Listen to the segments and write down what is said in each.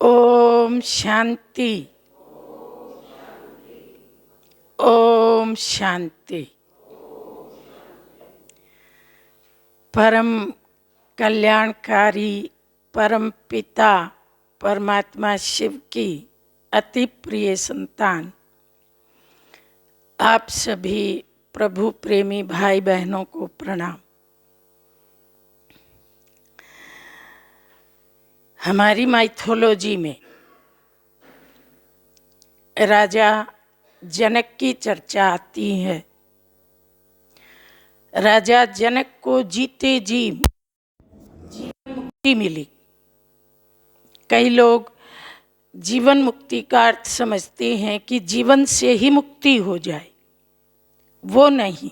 ओम शांति। ओम शांति। परम कल्याणकारी परम पिता परमात्मा शिव की अति प्रिय संतान आप सभी प्रभु प्रेमी भाई बहनों को प्रणाम। हमारी माइथोलॉजी में राजा जनक की चर्चा आती है। राजा जनक को जीते जी जीवन मुक्ति मिली। कई लोग जीवन मुक्ति का अर्थ समझते हैं कि जीवन से ही मुक्ति हो जाए। वो नहीं,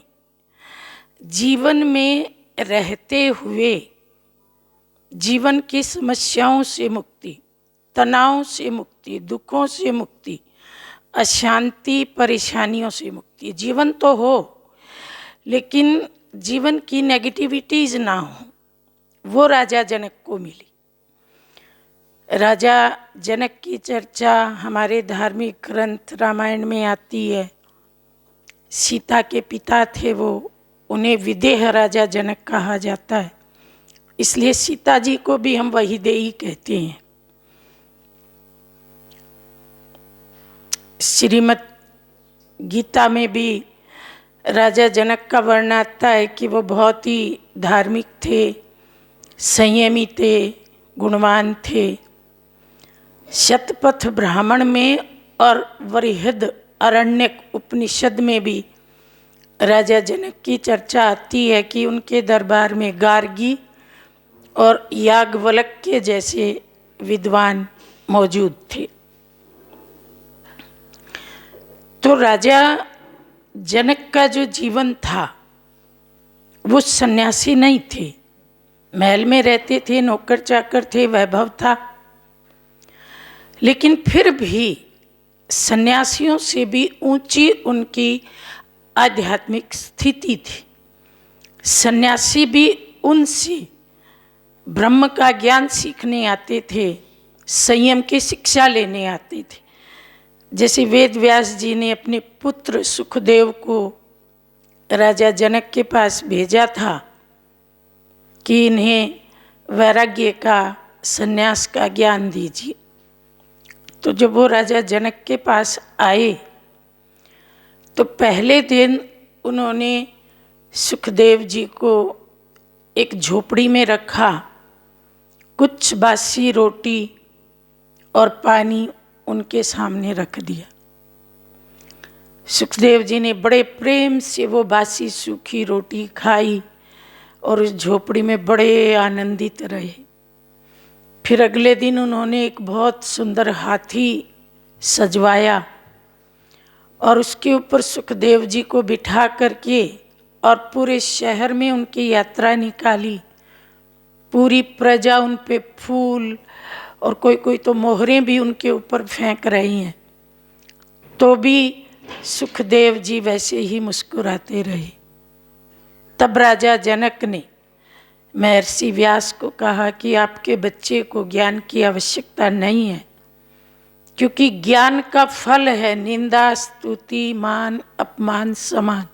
जीवन में रहते हुए जीवन की समस्याओं से मुक्ति, तनाव से मुक्ति, दुखों से मुक्ति, अशांति परेशानियों से मुक्ति। जीवन तो हो लेकिन जीवन की नेगेटिविटीज ना हो, वो राजा जनक को मिली। राजा जनक की चर्चा हमारे धार्मिक ग्रंथ रामायण में आती है। सीता के पिता थे वो, उन्हें विदेह राजा जनक कहा जाता है, इसलिए सीता जी को भी हम वहीदेही कहते हैं। श्रीमद् गीता में भी राजा जनक का वर्णन आता है कि वो बहुत ही धार्मिक थे, संयमी थे, गुणवान थे। शतपथ ब्राह्मण में और वृहद अरण्यक उपनिषद में भी राजा जनक की चर्चा आती है कि उनके दरबार में गार्गी और याज्ञवल्क्य जैसे विद्वान मौजूद थे। तो राजा जनक का जो जीवन था वो सन्यासी नहीं थे। महल में रहते थे, नौकर चाकर थे, वैभव था, लेकिन फिर भी सन्यासियों से भी ऊंची उनकी आध्यात्मिक स्थिति थी। सन्यासी भी उनसे ब्रह्म का ज्ञान सीखने आते थे, संयम की शिक्षा लेने आते थे। जैसे वेद व्यास जी ने अपने पुत्र सुखदेव को राजा जनक के पास भेजा था कि इन्हें वैराग्य का, संन्यास का ज्ञान दीजिए। तो जब वो राजा जनक के पास आए तो पहले दिन उन्होंने सुखदेव जी को एक झोपड़ी में रखा, कुछ बासी रोटी और पानी उनके सामने रख दिया। सुखदेव जी ने बड़े प्रेम से वो बासी सूखी रोटी खाई और उस झोपड़ी में बड़े आनंदित रहे। फिर अगले दिन उन्होंने एक बहुत सुंदर हाथी सजवाया और उसके ऊपर सुखदेव जी को बिठा करके और पूरे शहर में उनकी यात्रा निकाली। पूरी प्रजा उन पे फूल और कोई कोई तो मोहरें भी उनके ऊपर फेंक रही हैं, तो भी सुखदेव जी वैसे ही मुस्कुराते रहे। तब राजा जनक ने महर्षि व्यास को कहा कि आपके बच्चे को ज्ञान की आवश्यकता नहीं है, क्योंकि ज्ञान का फल है निंदा, स्तुति, मान, अपमान, समान।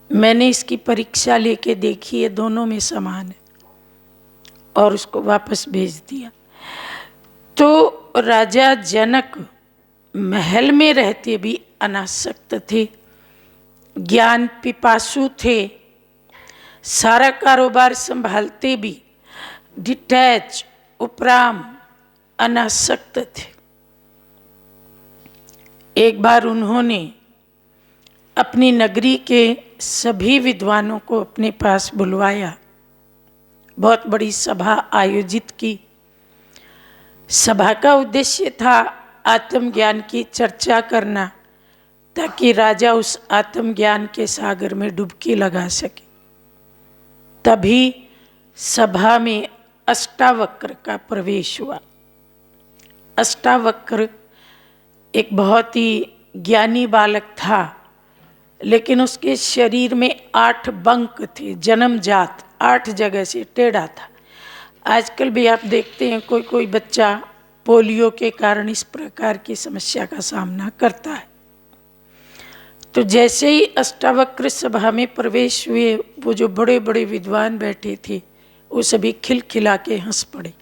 मैंने इसकी परीक्षा लेके देखी है, दोनों में समान है, और उसको वापस भेज दिया। तो राजा जनक महल में रहते भी अनासक्त थे, ज्ञान पिपासु थे, सारा कारोबार संभालते भी डिटैच, उपराम, अनासक्त थे। एक बार उन्होंने अपनी नगरी के सभी विद्वानों को अपने पास बुलवाया, बहुत बड़ी सभा आयोजित की। सभा का उद्देश्य था आत्मज्ञान की चर्चा करना, ताकि राजा उस आत्मज्ञान के सागर में डुबकी लगा सके। तभी सभा में अष्टावक्र का प्रवेश हुआ। अष्टावक्र एक बहुत ही ज्ञानी बालक था, लेकिन उसके शरीर में 8 बंक थे, जन्मजात 8 जगह से टेढ़ा था। आजकल भी आप देखते हैं कोई कोई बच्चा पोलियो के कारण इस प्रकार की समस्या का सामना करता है। तो जैसे ही अष्टावक्र सभा में प्रवेश हुए, वो जो बड़े बड़े विद्वान बैठे थे वो सभी खिलखिला के हंस पड़े।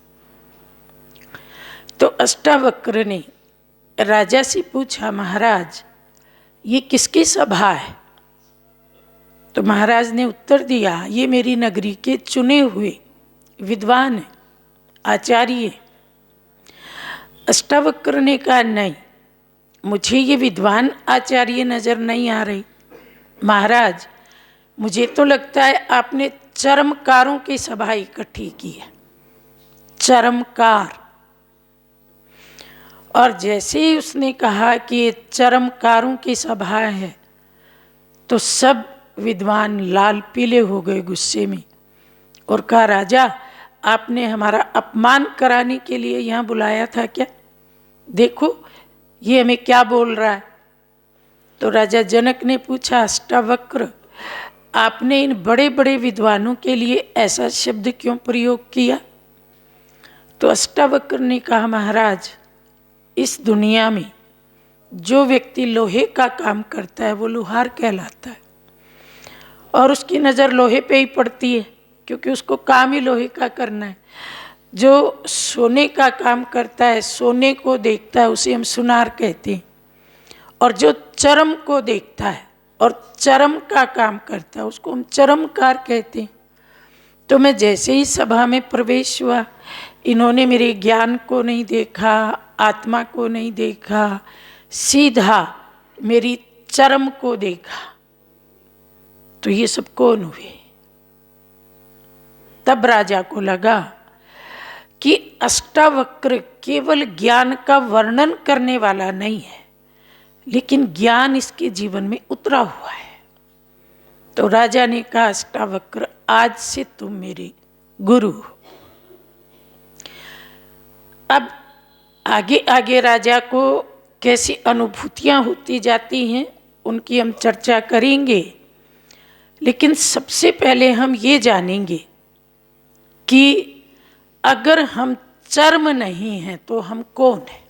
तो अष्टावक्र ने राजा से पूछा, महाराज ये किसकी सभा है? तो महाराज ने उत्तर दिया, ये मेरी नगरी के चुने हुए विद्वान हैं, आचार्य हैं। अष्टावक्र ने कहा, नहीं, मुझे ये विद्वान आचार्य नजर नहीं आ रही महाराज, मुझे तो लगता है आपने चरमकारों की सभा इकट्ठी की है, चरमकार। और जैसे ही उसने कहा कि ये चरमकारों की सभा है, तो सब विद्वान लाल पीले हो गए गुस्से में और कहा, राजा आपने हमारा अपमान कराने के लिए यहाँ बुलाया था क्या? देखो ये हमें क्या बोल रहा है। तो राजा जनक ने पूछा, अष्टावक्र आपने इन बड़े बड़े विद्वानों के लिए ऐसा शब्द क्यों प्रयोग किया? तो अष्टावक्र ने कहा, महाराज इस दुनिया में जो व्यक्ति लोहे का काम करता है वो लोहार कहलाता है, और उसकी नज़र लोहे पे ही पड़ती है क्योंकि उसको काम ही लोहे का करना है। जो सोने का काम करता है, सोने को देखता है, उसे हम सुनार कहते हैं। और जो चरम को देखता है और चरम का काम करता है उसको हम चरमकार कहते हैं। तो मैं जैसे ही सभा में प्रवेश हुआ, इन्होंने मेरे ज्ञान को नहीं देखा, आत्मा को नहीं देखा, सीधा मेरी चरम को देखा। तो ये सब कौन हुए? तब राजा को लगा कि अष्टावक्र केवल ज्ञान का वर्णन करने वाला नहीं है, लेकिन ज्ञान इसके जीवन में उतरा हुआ है। तो राजा ने कहा, अष्टावक्र आज से तुम मेरे गुरु हो। अब आगे आगे राजा को कैसी अनुभूतियां होती जाती हैं उनकी हम चर्चा करेंगे, लेकिन सबसे पहले हम ये जानेंगे कि अगर हम चर्म नहीं हैं तो हम कौन हैं?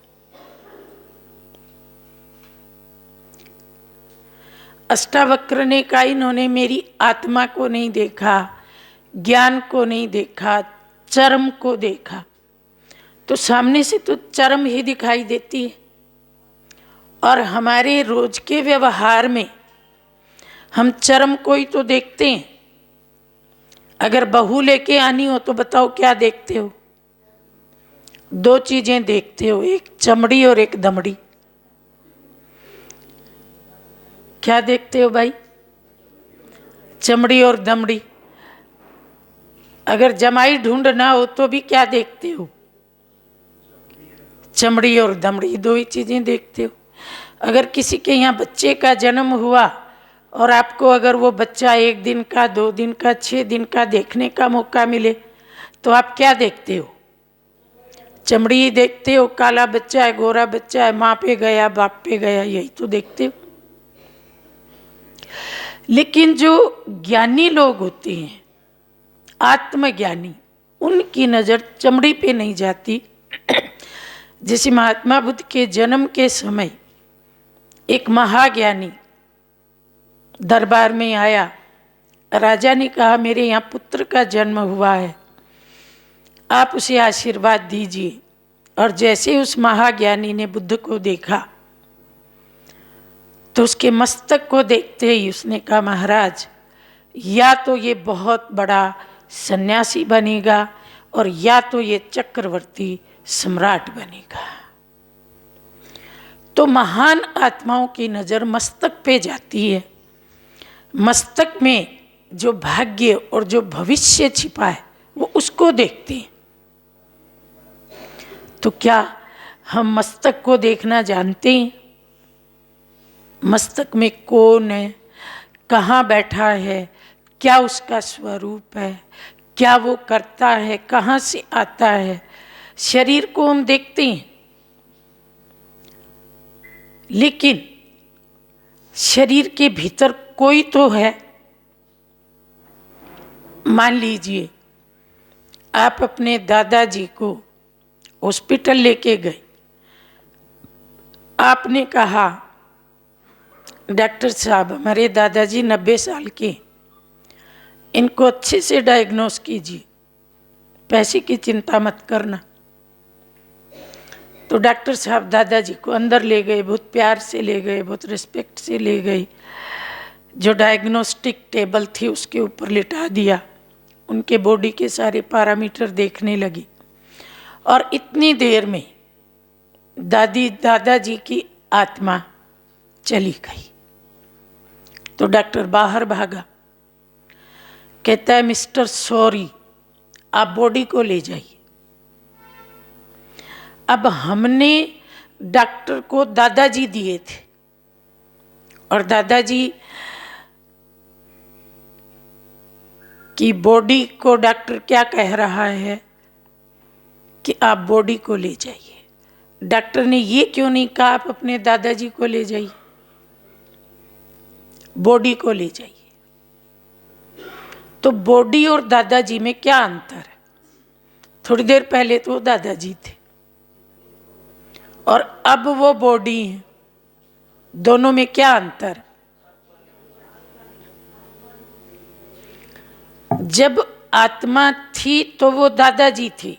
अष्टावक्र ने कहा, इन्होंने मेरी आत्मा को नहीं देखा, ज्ञान को नहीं देखा, चर्म को देखा। तो सामने से तो चर्म ही दिखाई देती है, और हमारे रोज के व्यवहार में हम चर्म को ही तो देखते हैं। अगर बहू लेके आनी हो तो बताओ क्या देखते हो? दो चीजें देखते हो, एक चमड़ी और एक दमड़ी। क्या देखते हो भाई? चमड़ी और दमड़ी। अगर जमाई ढूंढना हो तो भी क्या देखते हो? चमड़ी और दमड़ी, दो ही चीजें देखते हो। अगर किसी के यहाँ बच्चे का जन्म हुआ और आपको अगर वो बच्चा 1 दिन का, 2 दिन का, 6 दिन का देखने का मौका मिले तो आप क्या देखते हो? चमड़ी देखते हो, काला बच्चा है, गोरा बच्चा है, माँ पे गया, बाप पे गया, यही तो देखते हो। लेकिन जो ज्ञानी लोग होते हैं, आत्मज्ञानी, उनकी नज़र चमड़ी पे नहीं जाती। जैसे महात्मा बुद्ध के जन्म के समय एक महाज्ञानी दरबार में आया, राजा ने कहा, मेरे यहाँ पुत्र का जन्म हुआ है, आप उसे आशीर्वाद दीजिए। और जैसे उस महाज्ञानी ने बुद्ध को देखा तो उसके मस्तक को देखते ही उसने कहा, महाराज या तो ये बहुत बड़ा सन्यासी बनेगा और या तो ये चक्रवर्ती सम्राट बनेगा। तो महान आत्माओं की नज़र मस्तक पे जाती है। मस्तक में जो भाग्य और जो भविष्य छिपा है वो उसको देखते हैं। तो क्या हम मस्तक को देखना जानते हैं? मस्तक में कौन है, कहाँ बैठा है, क्या उसका स्वरूप है, क्या वो करता है, कहाँ से आता है? शरीर को हम देखते हैं, लेकिन शरीर के भीतर कोई तो है। मान लीजिए आप अपने दादाजी को हॉस्पिटल लेके गए, आपने कहा डॉक्टर साहब हमारे दादाजी 90 साल के, इनको अच्छे से डायग्नोस कीजिए, पैसे की चिंता मत करना। तो डॉक्टर साहब दादाजी को अंदर ले गए, बहुत प्यार से ले गए, बहुत रिस्पेक्ट से ले गए। जो डायग्नोस्टिक टेबल थी उसके ऊपर लिटा दिया, उनके बॉडी के सारे पैरामीटर देखने लगी और इतनी देर में दादाजी की आत्मा चली गई। तो डॉक्टर बाहर भागा, कहता है मिस्टर सॉरी, आप बॉडी को ले जाइए। अब हमने डॉक्टर को दादाजी दिए थे और दादाजी की बॉडी को डॉक्टर क्या कह रहा है कि आप बॉडी को ले जाइए। डॉक्टर ने ये क्यों नहीं कहा आप अपने दादाजी को ले जाइए, बॉडी को ले जाइए। तो बॉडी और दादाजी में क्या अंतर है? थोड़ी देर पहले तो दादाजी थे और अब वो बॉडी है, दोनों में क्या अंतर है? जब आत्मा थी तो वो दादाजी थी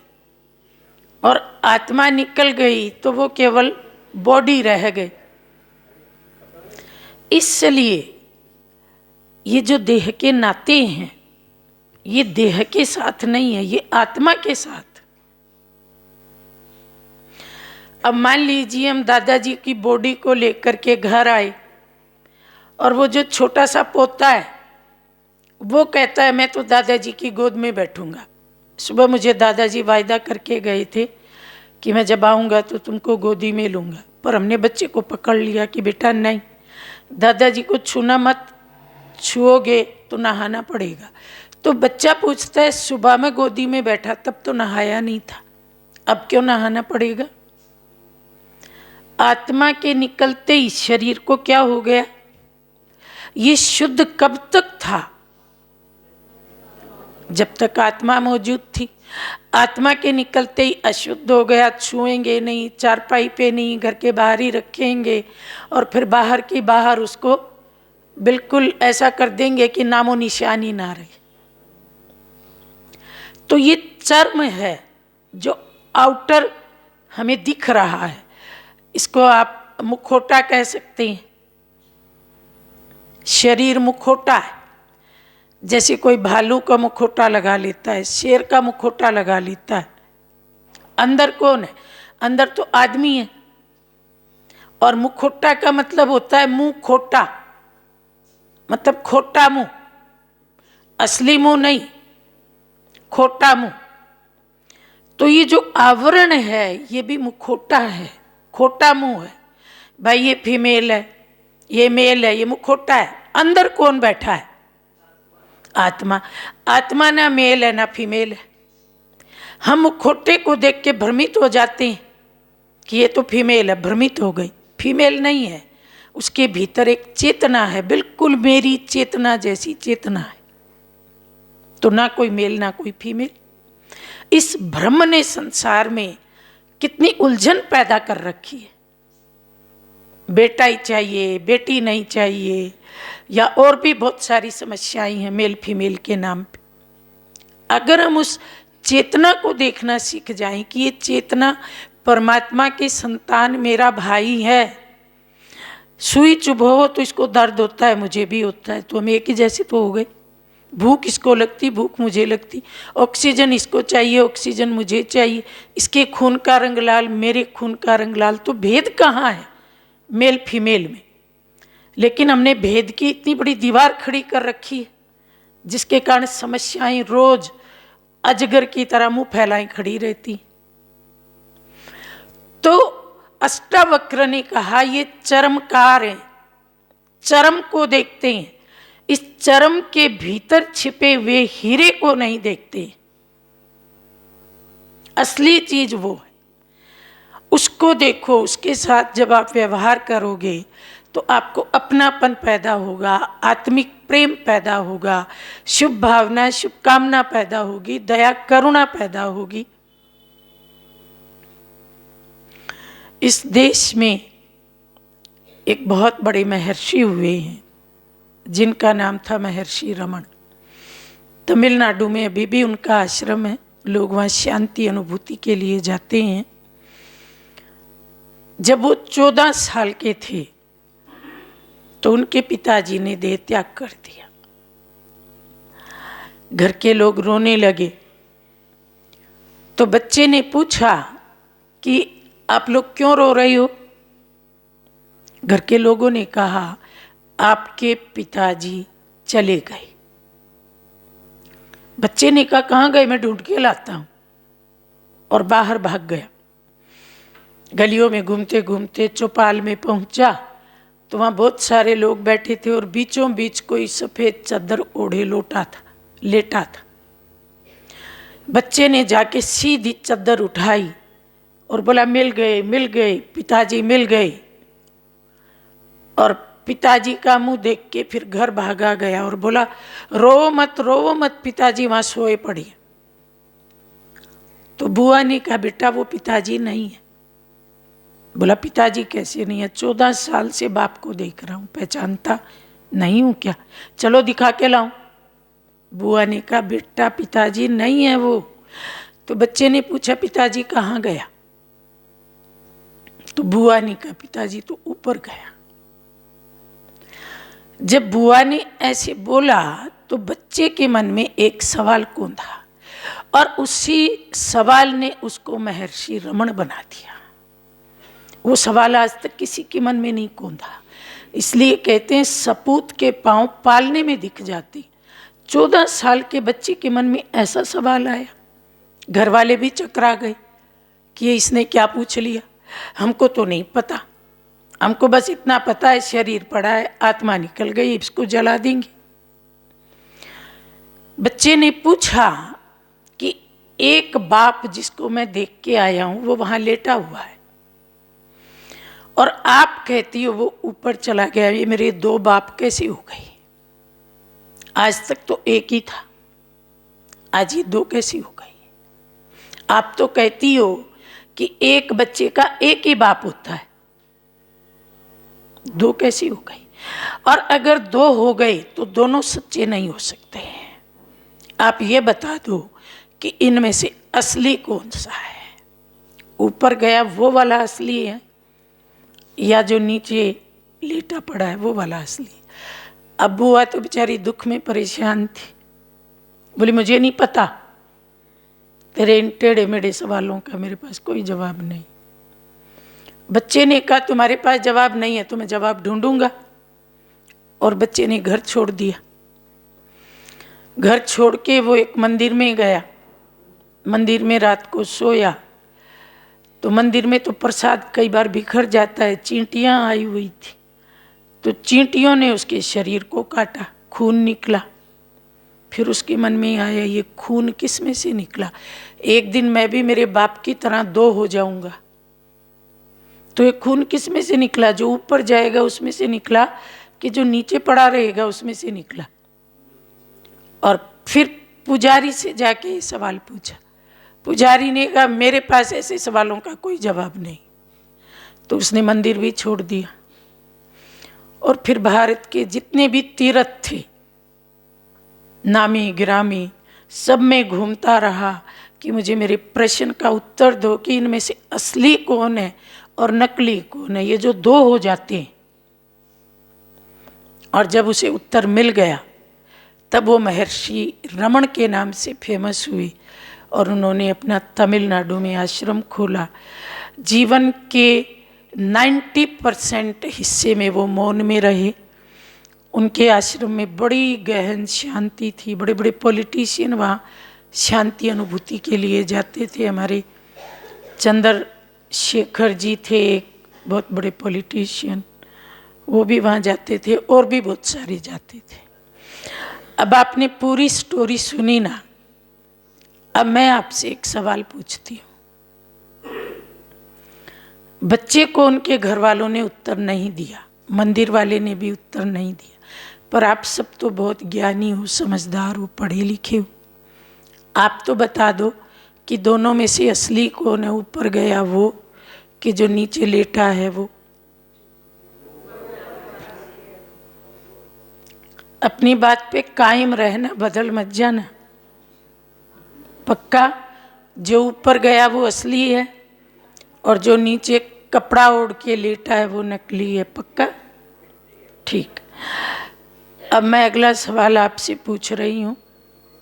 और आत्मा निकल गई तो वो केवल बॉडी रह गई। इसलिए ये जो देह के नाते हैं ये देह के साथ नहीं है, ये आत्मा के साथ। अब मान लीजिए हम दादाजी की बॉडी को लेकर के घर आए और वो जो छोटा सा पोता है वो कहता है मैं तो दादाजी की गोद में बैठूंगा। सुबह मुझे दादाजी वायदा करके गए थे कि मैं जब आऊँगा तो तुमको गोदी में लूँगा, पर हमने बच्चे को पकड़ लिया कि बेटा नहीं, दादाजी को छूना मत, छुओगे तो नहाना पड़ेगा। तो बच्चा पूछता है सुबह मैं गोदी में बैठा तब तो नहाया नहीं था, अब क्यों नहाना पड़ेगा? आत्मा के निकलते ही शरीर को क्या हो गया? ये शुद्ध कब तक था? जब तक आत्मा मौजूद थी। आत्मा के निकलते ही अशुद्ध हो गया, छुएंगे नहीं, चारपाई पे नहीं, घर के बाहर ही रखेंगे और फिर बाहर की बाहर उसको बिल्कुल ऐसा कर देंगे कि नामो निशानी ना रहे। तो ये चर्म है जो आउटर हमें दिख रहा है, इसको आप मुखौटा कह सकते हैं। शरीर मुखौटा है, जैसे कोई भालू का मुखौटा लगा लेता है, शेर का मुखौटा लगा लेता है। अंदर कौन है? अंदर तो आदमी है। और मुखौटा का मतलब होता है मुंह खोटा, मतलब खोटा मुंह, असली मुंह नहीं, खोटा मुंह। तो ये जो आवरण है ये भी मुखौटा है, खोटा मुंह है। भाई ये फीमेल है, ये मेल है, ये मुखौटा है। अंदर कौन बैठा है? आत्मा। आत्मा ना मेल है ना फीमेल है। हम मुखौटे को देख के भ्रमित हो जाते हैं कि ये तो फीमेल है, भ्रमित हो गई। फीमेल नहीं है, उसके भीतर एक चेतना है, बिल्कुल मेरी चेतना जैसी चेतना है। तो ना कोई मेल ना कोई फीमेल। इस भ्रम ने संसार में कितनी उलझन पैदा कर रखी है। बेटा ही चाहिए, बेटी नहीं चाहिए, या और भी बहुत सारी समस्याएं हैं मेल फीमेल के नाम पे। अगर हम उस चेतना को देखना सीख जाएं कि ये चेतना परमात्मा की संतान मेरा भाई है, सुई चुभ हो तो इसको दर्द होता है, मुझे भी होता है, तो हम एक ही जैसे तो हो गए। भूख इसको लगती, भूख मुझे लगती, ऑक्सीजन इसको चाहिए, ऑक्सीजन मुझे चाहिए, इसके खून का रंग लाल, मेरे खून का रंग लाल। तो भेद कहाँ है मेल फीमेल में? लेकिन हमने भेद की इतनी बड़ी दीवार खड़ी कर रखी है जिसके कारण समस्याएं रोज अजगर की तरह मुंह फैलाएं खड़ी रहती। तो अष्टावक्र ने कहा ये चरमकार है, चरम को देखते हैं, इस चरम के भीतर छिपे हुए हीरे को नहीं देखते। असली चीज वो है, उसको देखो। उसके साथ जब आप व्यवहार करोगे तो आपको अपनापन पैदा होगा, आत्मिक प्रेम पैदा होगा, शुभ भावना शुभकामना पैदा होगी, दया करुणा पैदा होगी। इस देश में एक बहुत बड़े महर्षि हुए हैं जिनका नाम था महर्षि रमन। तमिलनाडु में अभी भी उनका आश्रम है, लोग वहाँ शांति अनुभूति के लिए जाते हैं। जब वो 14 साल के थे तो उनके पिताजी ने देह त्याग कर दिया। घर के लोग रोने लगे तो बच्चे ने पूछा कि आप लोग क्यों रो रही हो? घर के लोगों ने कहा आपके पिताजी चले गए। बच्चे ने कहा कहाँ गए, मैं ढूंढ के लाता हूं, और बाहर भाग गया। गलियों में घूमते घूमते चौपाल में पहुंचा तो वहां बहुत सारे लोग बैठे थे और बीचों बीच कोई सफेद चादर ओढ़े लेटा था। बच्चे ने जाके सीधी चादर उठाई और बोला मिल गए पिताजी मिल गए। और पिताजी का मुंह देख के फिर घर भागा गया और बोला रो मत पिताजी वहां सोए पड़ी। तो बुआ ने कहा बेटा वो पिताजी नहीं है। बोला पिताजी कैसे नहीं है? 14 साल से बाप को देख रहा हूं, पहचानता नहीं हूं क्या? चलो दिखा के लाऊं। बुआ ने कहा बेटा पिताजी नहीं है वो। तो बच्चे ने पूछा पिताजी कहाँ गया? तो बुआ ने कहा पिताजी तो ऊपर गया। जब बुआ ने ऐसे बोला तो बच्चे के मन में एक सवाल कौंधा और उसी सवाल ने उसको महर्षि रमन बना दिया। वो सवाल आज तक किसी के मन में नहीं कौंधा। इसलिए कहते हैं सपूत के पांव पालने में दिख जाते। 14 साल के बच्चे के मन में ऐसा सवाल आया। घर वाले भी चकरा गए कि इसने क्या पूछ लिया, हमको तो नहीं पता, हमको बस इतना पता है शरीर पड़ा है, आत्मा निकल गई, इसको जला देंगे। बच्चे ने पूछा कि एक बाप जिसको मैं देख के आया हूं वो वहां लेटा हुआ है और आप कहती हो वो ऊपर चला गया, ये मेरे 2 बाप कैसे हो गए? आज तक तो एक ही था, आज ये 2 कैसे हो गए? आप तो कहती हो कि एक बच्चे का एक ही बाप होता है, 2 कैसी हो गई? और अगर 2 हो गए तो दोनों सच्चे नहीं हो सकते हैं। आप ये बता दो कि इनमें से असली कौन सा है? ऊपर गया वो वाला असली है या जो नीचे लेटा पड़ा है वो वाला असली? अब बुआ तो बेचारी दुख में परेशान थी, बोली मुझे नहीं पता, तेरे इन टेढ़े मेढ़े सवालों का मेरे पास कोई जवाब नहीं। बच्चे ने कहा तुम्हारे पास जवाब नहीं है तो मैं जवाब ढूंढूंगा। और बच्चे ने घर छोड़ दिया। घर छोड़ के वो एक मंदिर में गया, मंदिर में रात को सोया तो मंदिर में तो प्रसाद कई बार बिखर जाता है, चींटियां आई हुई थी तो चींटियों ने उसके शरीर को काटा, खून निकला। फिर उसके मन में आया ये खून किस में से निकला? एक दिन मैं भी मेरे बाप की तरह 2 हो जाऊंगा। तो ये खून किस में से निकला? जो ऊपर जाएगा उसमें से निकला कि जो नीचे पड़ा रहेगा उसमें से निकला? और फिर पुजारी से जाके ये सवाल पूछा। पुजारी ने कहा मेरे पास ऐसे सवालों का कोई जवाब नहीं। तो उसने मंदिर भी छोड़ दिया और फिर भारत के जितने भी तीर्थ थे नामी गिरामी सब में घूमता रहा कि मुझे मेरे प्रश्न का उत्तर दो कि इनमें से असली कौन है और नकली कौन है, ये जो 2 हो जाते हैं। और जब उसे उत्तर मिल गया तब वो महर्षि रमन के नाम से फेमस हुई और उन्होंने अपना तमिलनाडु में आश्रम खोला। जीवन के 90% हिस्से में वो मौन में रहे। उनके आश्रम में बड़ी गहन शांति थी। बड़े बड़े पॉलिटिशियन वहाँ शांति अनुभूति के लिए जाते थे। हमारे चंद्रशेखर जी थे एक बहुत बड़े पॉलिटिशियन, वो भी वहाँ जाते थे और भी बहुत सारे जाते थे। अब आपने पूरी स्टोरी सुनी ना, अब मैं आपसे एक सवाल पूछती हूँ। बच्चे को उनके घर वालों ने उत्तर नहीं दिया, मंदिर वाले ने भी उत्तर नहीं दिया। पर आप सब तो बहुत ज्ञानी हो, समझदार हो, पढ़े लिखे हो, आप तो बता दो कि दोनों में से असली कौन है, ऊपर गया वो कि जो नीचे लेटा है वो? अपनी बात पे कायम रहना, बदल मत जाना। पक्का? जो ऊपर गया वो असली है और जो नीचे कपड़ा ओढ़ के लेटा है वो नकली है। पक्का? ठीक। अब मैं अगला सवाल आपसे पूछ रही हूँ,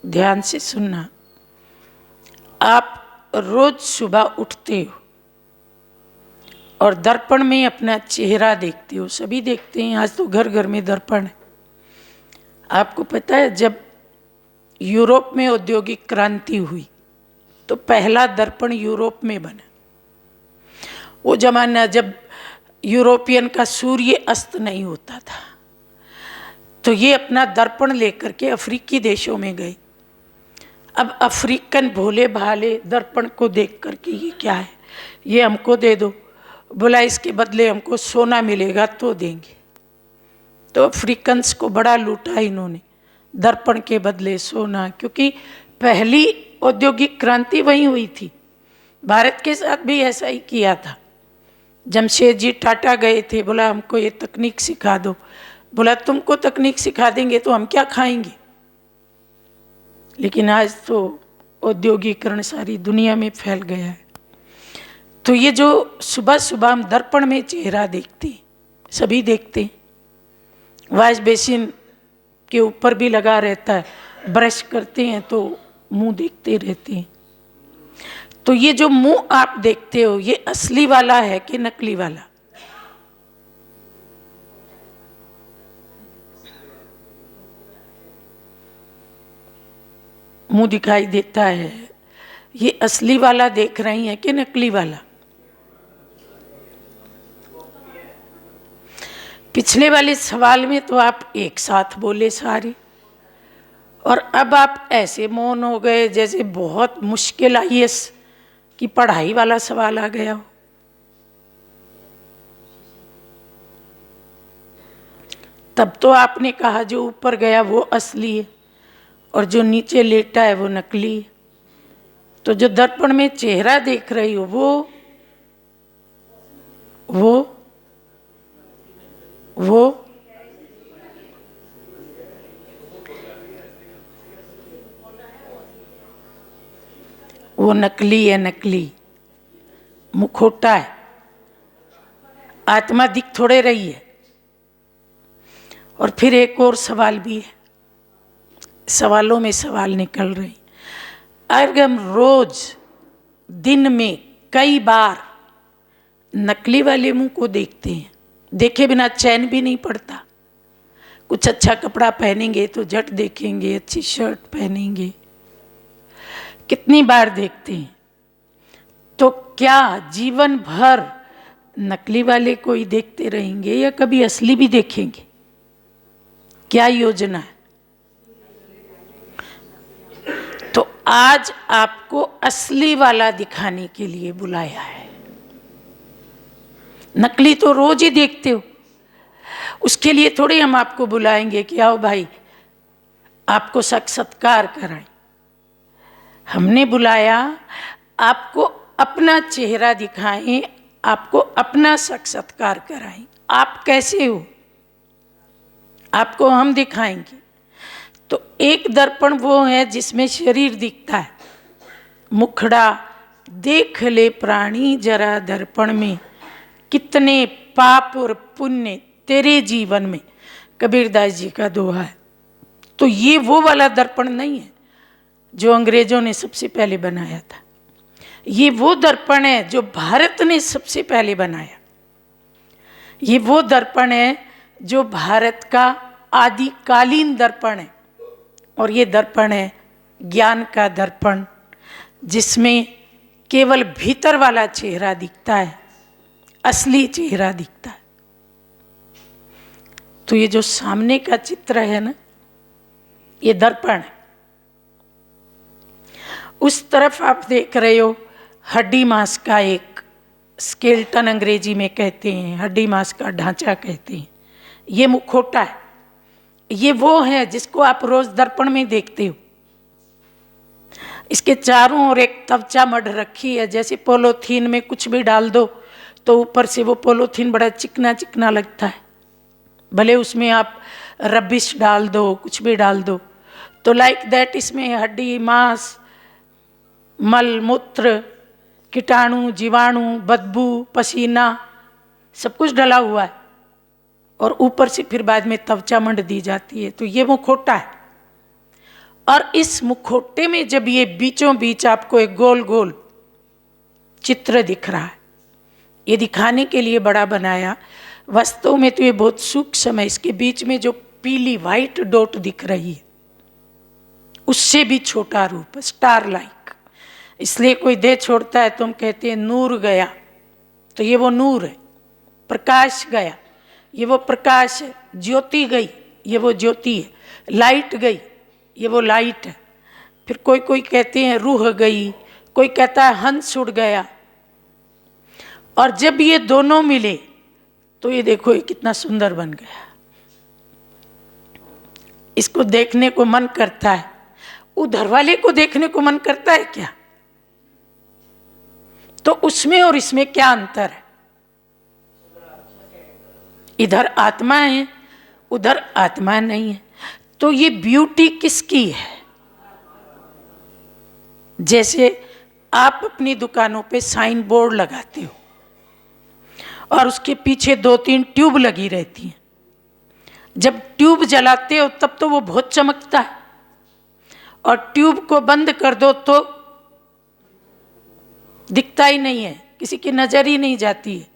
ध्यान से सुनना। आप रोज सुबह उठते हो और दर्पण में अपना चेहरा देखते हो। सभी देखते हैं, आज तो घर घर में दर्पण है। आपको पता है जब यूरोप में औद्योगिक क्रांति हुई तो पहला दर्पण यूरोप में बना। वो जमाना जब यूरोपियन का सूर्य अस्त नहीं होता था, तो ये अपना दर्पण लेकर के अफ्रीकी देशों में गए। अब अफ्रीकन भोले भाले दर्पण को देख करके ये क्या है, ये हमको दे दो। बोला इसके बदले हमको सोना मिलेगा तो देंगे। तो अफ्रीकन्स को बड़ा लूटा इन्होंने, दर्पण के बदले सोना, क्योंकि पहली औद्योगिक क्रांति वहीं हुई थी। भारत के साथ भी ऐसा ही किया था। जमशेद जी टाटा गए थे, बोला हमको ये तकनीक सिखा दो। बोला तुमको तकनीक सिखा देंगे तो हम क्या खाएंगे। लेकिन आज तो औद्योगिकरण सारी दुनिया में फैल गया है। तो ये जो सुबह सुबह हम दर्पण में चेहरा देखते हैं, सभी देखते हैं, वॉश बेसिन के ऊपर भी लगा रहता है, ब्रश करते हैं तो मुंह देखते रहते हैं। तो ये जो मुंह आप देखते हो ये असली वाला है कि नकली वाला? मुंह दिखाई देता है, ये असली वाला देख रही हैं कि नकली वाला? पिछले वाले सवाल में तो आप एक साथ बोले सारे, और अब आप ऐसे मौन हो गए जैसे बहुत मुश्किल आईएएस की पढ़ाई वाला सवाल आ गया हो। तब तो आपने कहा जो ऊपर गया वो असली है और जो नीचे लेटा है वो नकली है। तो जो दर्पण में चेहरा देख रही हो वो नकली है। नकली मुखौटा है, आत्मा दिख थोड़े रही है। और फिर एक और सवाल भी है, सवालों में सवाल निकल रही। अगर हम रोज दिन में कई बार नकली वाले मुंह को देखते हैं, देखे बिना चैन भी नहीं पड़ता। कुछ अच्छा कपड़ा पहनेंगे तो झट देखेंगे, अच्छी शर्ट पहनेंगे, कितनी बार देखते हैं। तो क्या जीवन भर नकली वाले को ही देखते रहेंगे या कभी असली भी देखेंगे? क्या योजना है? तो आज आपको असली वाला दिखाने के लिए बुलाया है। नकली तो रोज ही देखते हो, उसके लिए थोड़ी हम आपको बुलाएंगे कि आओ भाई आपको साक्षात्कार कराएं। हमने बुलाया आपको अपना चेहरा दिखाएं, आपको अपना साक्षात्कार कराएं। आप कैसे हो आपको हम दिखाएंगे। तो एक दर्पण वो है जिसमें शरीर दिखता है, मुखड़ा देख ले प्राणी जरा दर्पण में, कितने पाप और पुण्य तेरे जीवन में, कबीरदास जी का दोहा है। तो ये वो वाला दर्पण नहीं है जो अंग्रेजों ने सबसे पहले बनाया था, ये वो दर्पण है जो भारत ने सबसे पहले बनाया। ये वो दर्पण है जो भारत का आदिकालीन दर्पण है। और ये दर्पण है ज्ञान का दर्पण, जिसमें केवल भीतर वाला चेहरा दिखता है, असली चेहरा दिखता है। तो ये जो सामने का चित्र है ना, ये दर्पण है। उस तरफ आप देख रहे हो हड्डी मांस का एक स्केल्टन अंग्रेजी में कहते हैं, हड्डी मांस का ढांचा कहते हैं। ये मुखौटा है, ये वो है जिसको आप रोज दर्पण में देखते हो। इसके चारों ओर एक तवचा मढ़ रखी है, जैसे पोलोथीन में कुछ भी डाल दो तो ऊपर से वो पोलोथीन बड़ा चिकना चिकना लगता है, भले उसमें आप रबिश डाल दो, कुछ भी डाल दो। तो लाइक दैट इसमें हड्डी मांस, मल मूत्र, कीटाणु, जीवाणु, बदबू, पसीना सब कुछ डला हुआ है, और ऊपर से फिर बाद में त्वचा मंड दी जाती है। तो ये मुखौटा है। और इस मुखौटे में जब ये बीचों बीच आपको एक गोल गोल चित्र दिख रहा है, ये दिखाने के लिए बड़ा बनाया, वास्तव में तो ये बहुत सूक्ष्म है। इसके बीच में जो पीली वाइट डॉट दिख रही है उससे भी छोटा रूप, स्टार लाइक। इसलिए कोई देह छोड़ता है तो हम कहते हैं नूर गया, तो ये वो नूर है। प्रकाश गया, ये वो प्रकाश है। ज्योति गई, ये वो ज्योति है। लाइट गई, ये वो लाइट है। फिर कोई कोई कहते हैं रूह गई, कोई कहता है हंस उड़ गया। और जब ये दोनों मिले तो ये देखो ये कितना सुंदर बन गया। इसको देखने को मन करता है, उधर वाले को देखने को मन करता है क्या? तो उसमें और इसमें क्या अंतर है? इधर आत्मा है, उधर आत्मा नहीं है। तो ये ब्यूटी किसकी है? जैसे आप अपनी दुकानों पे साइन बोर्ड लगाते हो और उसके पीछे 2-3 ट्यूब लगी रहती हैं। जब ट्यूब जलाते हो तब तो वो बहुत चमकता है, और ट्यूब को बंद कर दो तो दिखता ही नहीं है, किसी की नजर ही नहीं जाती है।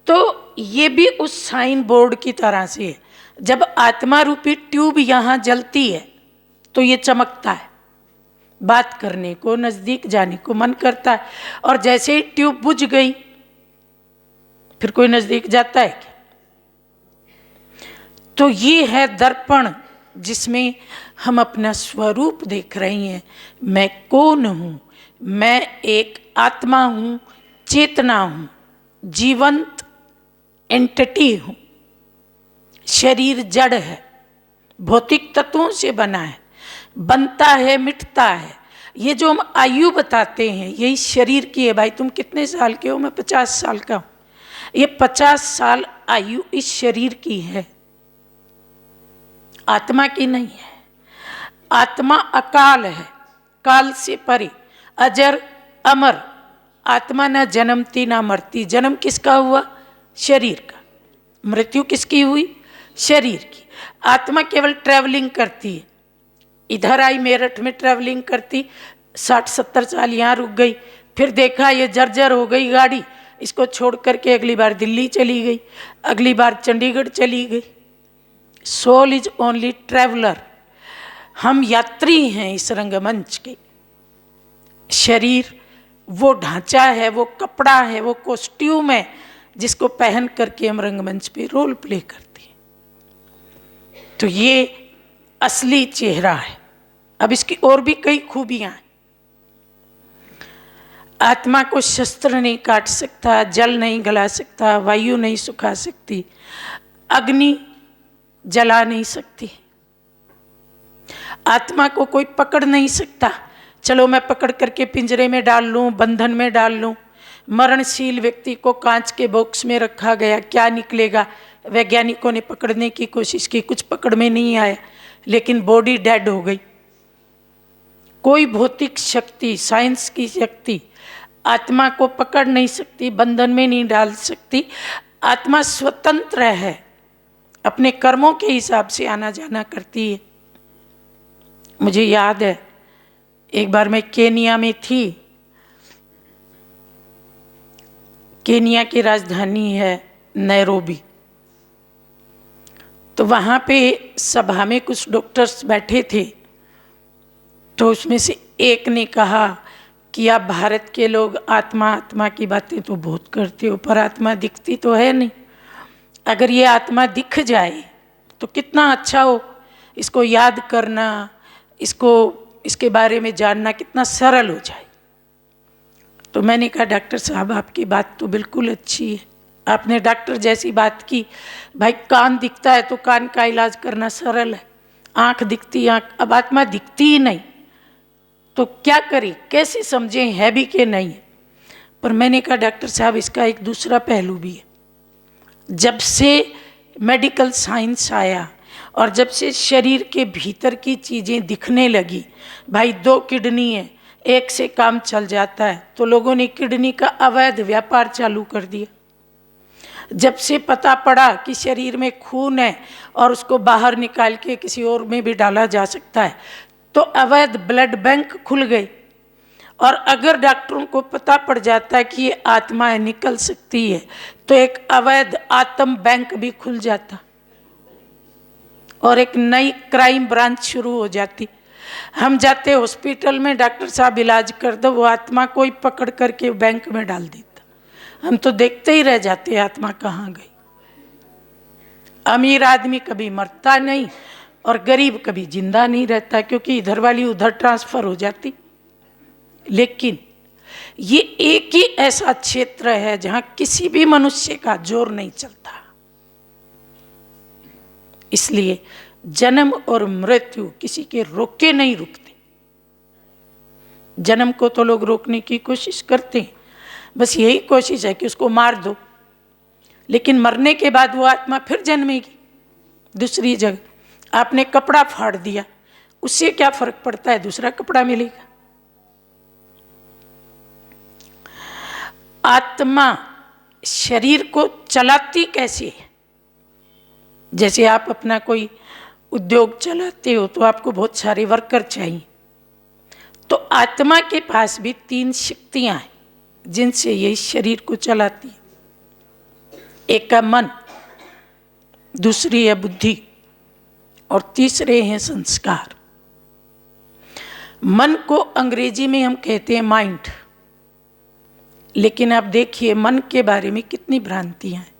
तो ये भी उस साइन बोर्ड की तरह से है। जब आत्मा रूपी ट्यूब यहाँ जलती है तो ये चमकता है, बात करने को, नजदीक जाने को मन करता है। और जैसे ही ट्यूब बुझ गई फिर कोई नजदीक जाता है क्या? तो ये है दर्पण, जिसमें हम अपना स्वरूप देख रही हैं। मैं कौन हूँ? मैं एक आत्मा हूँ, चेतना हूँ, जीवंत एंटिटी हूँ। शरीर जड़ है, भौतिक तत्वों से बना है, बनता है, मिटता है। ये जो हम आयु बताते हैं यही शरीर की है। भाई तुम कितने साल के हो? मैं 50 साल का हूँ। ये 50 साल आयु इस शरीर की है, आत्मा की नहीं है। आत्मा अकाल है, काल से परे, अजर अमर। आत्मा ना जन्मती ना मरती। जन्म किसका हुआ? शरीर का। मृत्यु किसकी हुई? शरीर की। आत्मा केवल ट्रैवलिंग करती है। इधर आई मेरठ में ट्रैवलिंग करती, 60-70 साल यहाँ रुक गई, फिर देखा ये जर्जर हो गई गाड़ी, इसको छोड़ करके अगली बार दिल्ली चली गई, अगली बार चंडीगढ़ चली गई। Soul is only traveller. हम यात्री हैं इस रंगमंच के। शरीर वो ढांचा है, वो कपड़ा है, वो कॉस्ट्यूम है जिसको पहन करके हम रंगमंच पे रोल प्ले करते हैं। तो ये असली चेहरा है। अब इसकी और भी कई खूबियां हैं। आत्मा को शस्त्र नहीं काट सकता, जल नहीं गला सकता, वायु नहीं सुखा सकती, अग्नि जला नहीं सकती। आत्मा को कोई पकड़ नहीं सकता। चलो मैं पकड़ करके पिंजरे में डाल लूं, बंधन में डाल लूं। मरणशील व्यक्ति को कांच के बॉक्स में रखा गया, क्या निकलेगा? वैज्ञानिकों ने पकड़ने की कोशिश की, कुछ पकड़ में नहीं आया, लेकिन बॉडी डेड हो गई। कोई भौतिक शक्ति, साइंस की शक्ति आत्मा को पकड़ नहीं सकती, बंधन में नहीं डाल सकती। आत्मा स्वतंत्र है, अपने कर्मों के हिसाब से आना जाना करती है। मुझे याद है एक बार मैं केनिया में थी। केनिया की राजधानी है नैरोबी। तो वहाँ पे सभा में कुछ डॉक्टर्स बैठे थे, तो उसमें से एक ने कहा कि आप भारत के लोग आत्मा आत्मा की बातें तो बहुत करते हो, पर आत्मा दिखती तो है नहीं। अगर ये आत्मा दिख जाए तो कितना अच्छा हो। इसको याद करना, इसके बारे में जानना कितना सरल हो जाए। तो मैंने कहा डॉक्टर साहब आपकी बात तो बिल्कुल अच्छी है, आपने डॉक्टर जैसी बात की। भाई कान दिखता है तो कान का इलाज करना सरल है, आँख दिखती आँख, अब आत्मा दिखती ही नहीं तो क्या करें, कैसे समझें है भी कि नहीं है। पर मैंने कहा डॉक्टर साहब इसका एक दूसरा पहलू भी है। जब से मेडिकल साइंस आया और जब से शरीर के भीतर की चीज़ें दिखने लगी, भाई 2 किडनी है, एक से काम चल जाता है, तो लोगों ने किडनी का अवैध व्यापार चालू कर दिया। जब से पता पड़ा कि शरीर में खून है और उसको बाहर निकाल के किसी और में भी डाला जा सकता है, तो अवैध ब्लड बैंक खुल गए। और अगर डॉक्टरों को पता पड़ जाता है कि ये आत्माएं निकल सकती है, तो एक अवैध आत्म बैंक भी खुल जाता और एक नई क्राइम ब्रांच शुरू हो जाती। हम जाते हॉस्पिटल में, डॉक्टर साहब इलाज कर दो, वो आत्मा कोई पकड़ करके बैंक में डाल देता। हम तो देखते ही रह जाते आत्मा कहाँ गई। अमीर आदमी कभी मरता नहीं और गरीब कभी जिंदा नहीं रहता, क्योंकि इधर वाली उधर ट्रांसफर हो जाती। लेकिन ये एक ही ऐसा क्षेत्र है जहां किसी भी मनुष्य का जोर नहीं चलता। इसलिए जन्म और मृत्यु किसी के रोके नहीं रुकते। जन्म को तो लोग रोकने की कोशिश करते हैं, बस यही कोशिश है कि उसको मार दो, लेकिन मरने के बाद वो आत्मा फिर जन्मेगी दूसरी जगह। आपने कपड़ा फाड़ दिया, उससे क्या फर्क पड़ता है, दूसरा कपड़ा मिलेगा। आत्मा शरीर को चलाती कैसे है? जैसे आप अपना कोई उद्योग चलाते हो तो आपको बहुत सारे वर्कर चाहिए, तो आत्मा के पास भी 3 शक्तियां हैं जिनसे ये शरीर को चलाती है। एक है मन, दूसरी है बुद्धि और तीसरे हैं संस्कार। मन को अंग्रेजी में हम कहते हैं माइंड, लेकिन आप देखिए मन के बारे में कितनी भ्रांतियां हैं।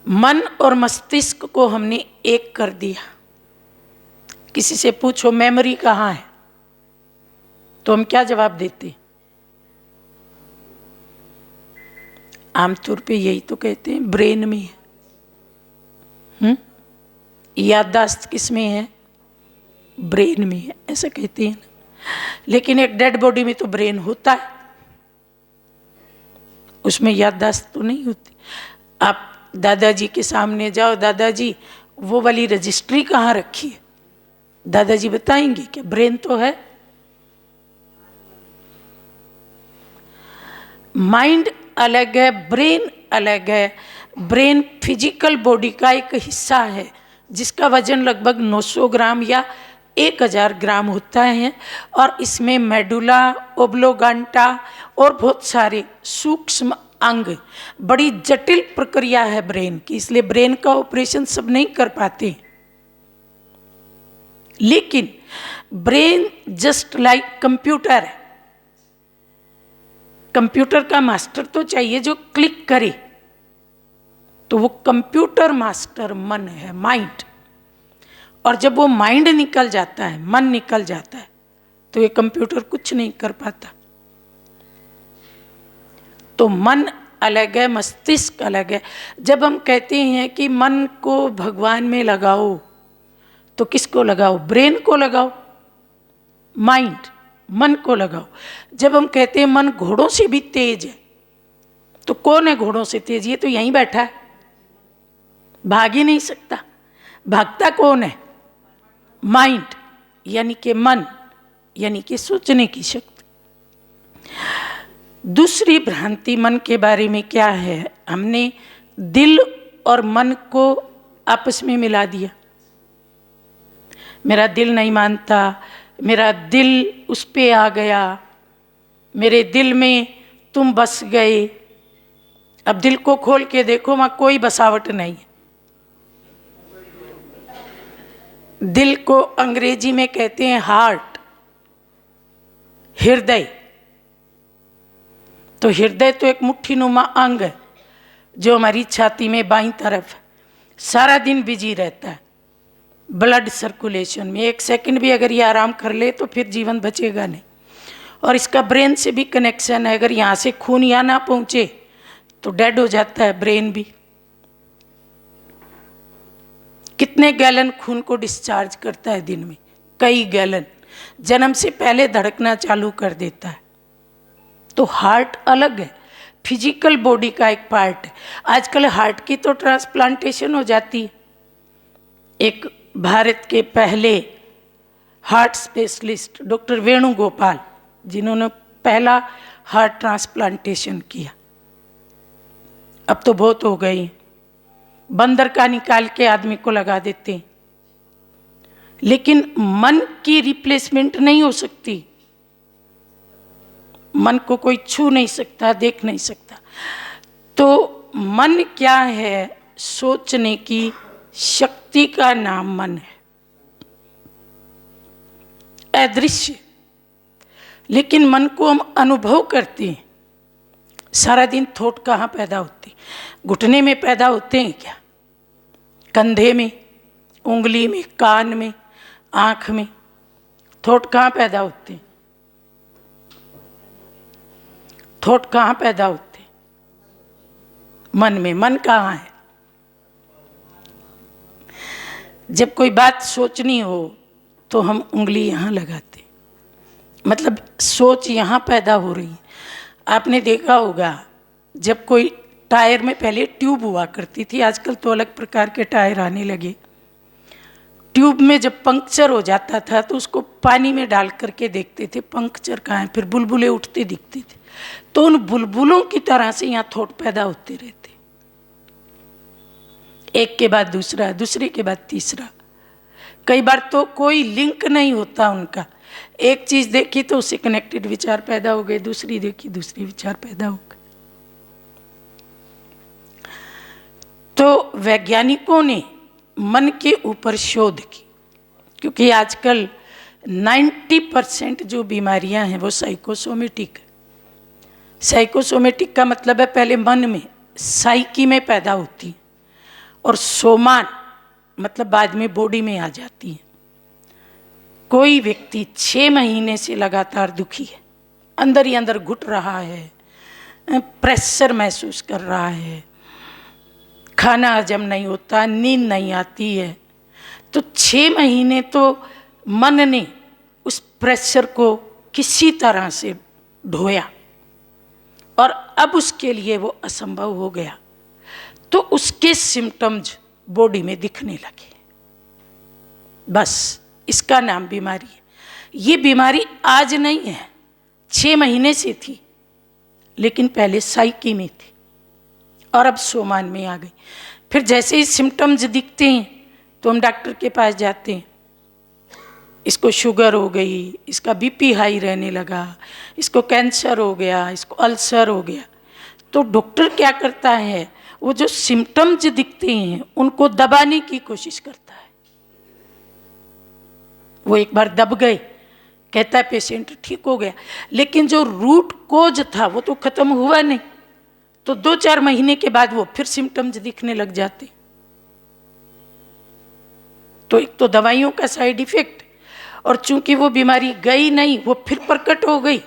मन और मस्तिष्क को हमने एक कर दिया। किसी से पूछो मेमोरी कहाँ है, तो हम क्या जवाब देते हैं? आमतौर पे यही तो कहते हैं ब्रेन में है। याददाश्त किस में है? ब्रेन में है, ऐसा कहते हैं। लेकिन एक डेड बॉडी में तो ब्रेन होता है, उसमें याददाश्त तो नहीं होती। आप दादाजी के सामने जाओ, दादाजी वो वाली रजिस्ट्री कहाँ रखी है, दादाजी बताएंगे क्या? ब्रेन तो है। माइंड अलग है, ब्रेन अलग है। ब्रेन फिजिकल बॉडी का एक हिस्सा है जिसका वजन लगभग 900 ग्राम या 1000 ग्राम होता है, और इसमें मेडुला, ओब्लोगांटा और बहुत सारे सूक्ष्म अंग, बड़ी जटिल प्रक्रिया है ब्रेन की, इसलिए ब्रेन का ऑपरेशन सब नहीं कर पाते। लेकिन ब्रेन जस्ट लाइक कंप्यूटर है। कंप्यूटर का मास्टर तो चाहिए जो क्लिक करे, तो वो कंप्यूटर मास्टर मन है, माइंड। और जब वो माइंड निकल जाता है, मन निकल जाता है, तो ये कंप्यूटर कुछ नहीं कर पाता। तो मन अलग है, मस्तिष्क अलग है। जब हम कहते हैं कि मन को भगवान में लगाओ, तो किसको लगाओ? ब्रेन को लगाओ, माइंड, मन को लगाओ। जब हम कहते हैं मन घोड़ों से भी तेज है, तो कौन है घोड़ों से तेज? ये तो यहीं बैठा है, भाग ही नहीं सकता। भागता कौन है? माइंड, यानी कि मन, यानी कि सोचने की शक्ति। दूसरी भ्रांति मन के बारे में क्या है? हमने दिल और मन को आपस में मिला दिया। मेरा दिल नहीं मानता, मेरा दिल उस पे आ गया, मेरे दिल में तुम बस गए। अब दिल को खोल के देखो, वहाँ कोई बसावट नहीं है। दिल को अंग्रेजी में कहते हैं हार्ट, हृदय। तो हृदय तो एक मुट्ठीनुमा अंग है जो हमारी छाती में बाईं तरफ सारा दिन बिजी रहता है ब्लड सर्कुलेशन में। 1 सेकंड भी अगर ये आराम कर ले तो फिर जीवन बचेगा नहीं। और इसका ब्रेन से भी कनेक्शन है। अगर यहाँ से खून यहाँ ना पहुँचे तो डेड हो जाता है ब्रेन भी। कितने गैलन खून को डिस्चार्ज करता है दिन में? कई गैलन। जन्म से पहले धड़कना चालू कर देता है। तो हार्ट अलग है, फिजिकल बॉडी का एक पार्ट है। आजकल हार्ट की तो ट्रांसप्लांटेशन हो जाती है। एक भारत के पहले हार्ट स्पेशलिस्ट डॉक्टर वेणुगोपाल, जिन्होंने पहला हार्ट ट्रांसप्लांटेशन किया। अब तो बहुत हो गई, बंदर का निकाल के आदमी को लगा देते हैं। लेकिन मन की रिप्लेसमेंट नहीं हो सकती। मन को कोई छू नहीं सकता, देख नहीं सकता। तो मन क्या है? सोचने की शक्ति का नाम मन है, अदृश्य। लेकिन मन को हम अनुभव करते हैं। सारा दिन थॉट कहाँ पैदा होते हैं? घुटने में पैदा होते हैं क्या? कंधे में, उंगली में, कान में, आँख में? थॉट कहाँ पैदा होते हैं? थॉट कहाँ पैदा होते हैं? मन में। मन कहाँ है? जब कोई बात सोचनी हो तो हम उंगली यहाँ लगाते, मतलब सोच यहाँ पैदा हो रही है। आपने देखा होगा, जब कोई टायर में पहले ट्यूब हुआ करती थी, आजकल तो अलग प्रकार के टायर आने लगे। ट्यूब में जब पंक्चर हो जाता था तो उसको पानी में डाल करके देखते थे पंक्चर कहाँ है, फिर बुलबुले उठते दिखते थे। तो उन बुलबुलों की तरह से यहाँ थॉट पैदा होते रहते, एक के बाद दूसरा, दूसरे के बाद तीसरा। कई बार तो कोई लिंक नहीं होता उनका। एक चीज देखी तो उससे कनेक्टेड विचार पैदा हो गए, दूसरी देखी दूसरी विचार पैदा हो गए। तो वैज्ञानिकों ने मन के ऊपर शोध की, क्योंकि आजकल 90% जो बीमारियां हैं वो साइकोसोमेटिक है। साइकोसोमेटिक का मतलब है पहले मन में, साइकी में पैदा होती है, और सोमान मतलब बाद में बॉडी में आ जाती है। कोई व्यक्ति 6 महीने से लगातार दुखी है, अंदर ही अंदर घुट रहा है, प्रेशर महसूस कर रहा है, खाना हजम नहीं होता, नींद नहीं आती है, तो 6 महीने तो मन ने उस प्रेशर को किसी तरह से ढोया और अब उसके लिए वो असंभव हो गया। तो उसके सिम्टम्स बॉडी में दिखने लगे। बस इसका नाम बीमारी है। ये बीमारी आज नहीं है, 6 महीने से थी, लेकिन पहले साइकी में थी और अब सोमान में आ गई। फिर जैसे ही सिम्टम्स दिखते हैं तो हम डॉक्टर के पास जाते हैं। इसको शुगर हो गई, इसका बीपी हाई रहने लगा, इसको कैंसर हो गया, इसको अल्सर हो गया। तो डॉक्टर क्या करता है, वो जो सिम्टम्स दिखते हैं उनको दबाने की कोशिश करता है। वो एक बार दब गए, कहता है पेशेंट ठीक हो गया, लेकिन जो रूट कोज था वो तो खत्म हुआ नहीं। तो 2-4 महीने के बाद वो फिर सिम्टम्स दिखने लग जाते। तो एक तो दवाइयों का साइड इफेक्ट, और चूंकि वो बीमारी गई नहीं, वो फिर प्रकट हो गई,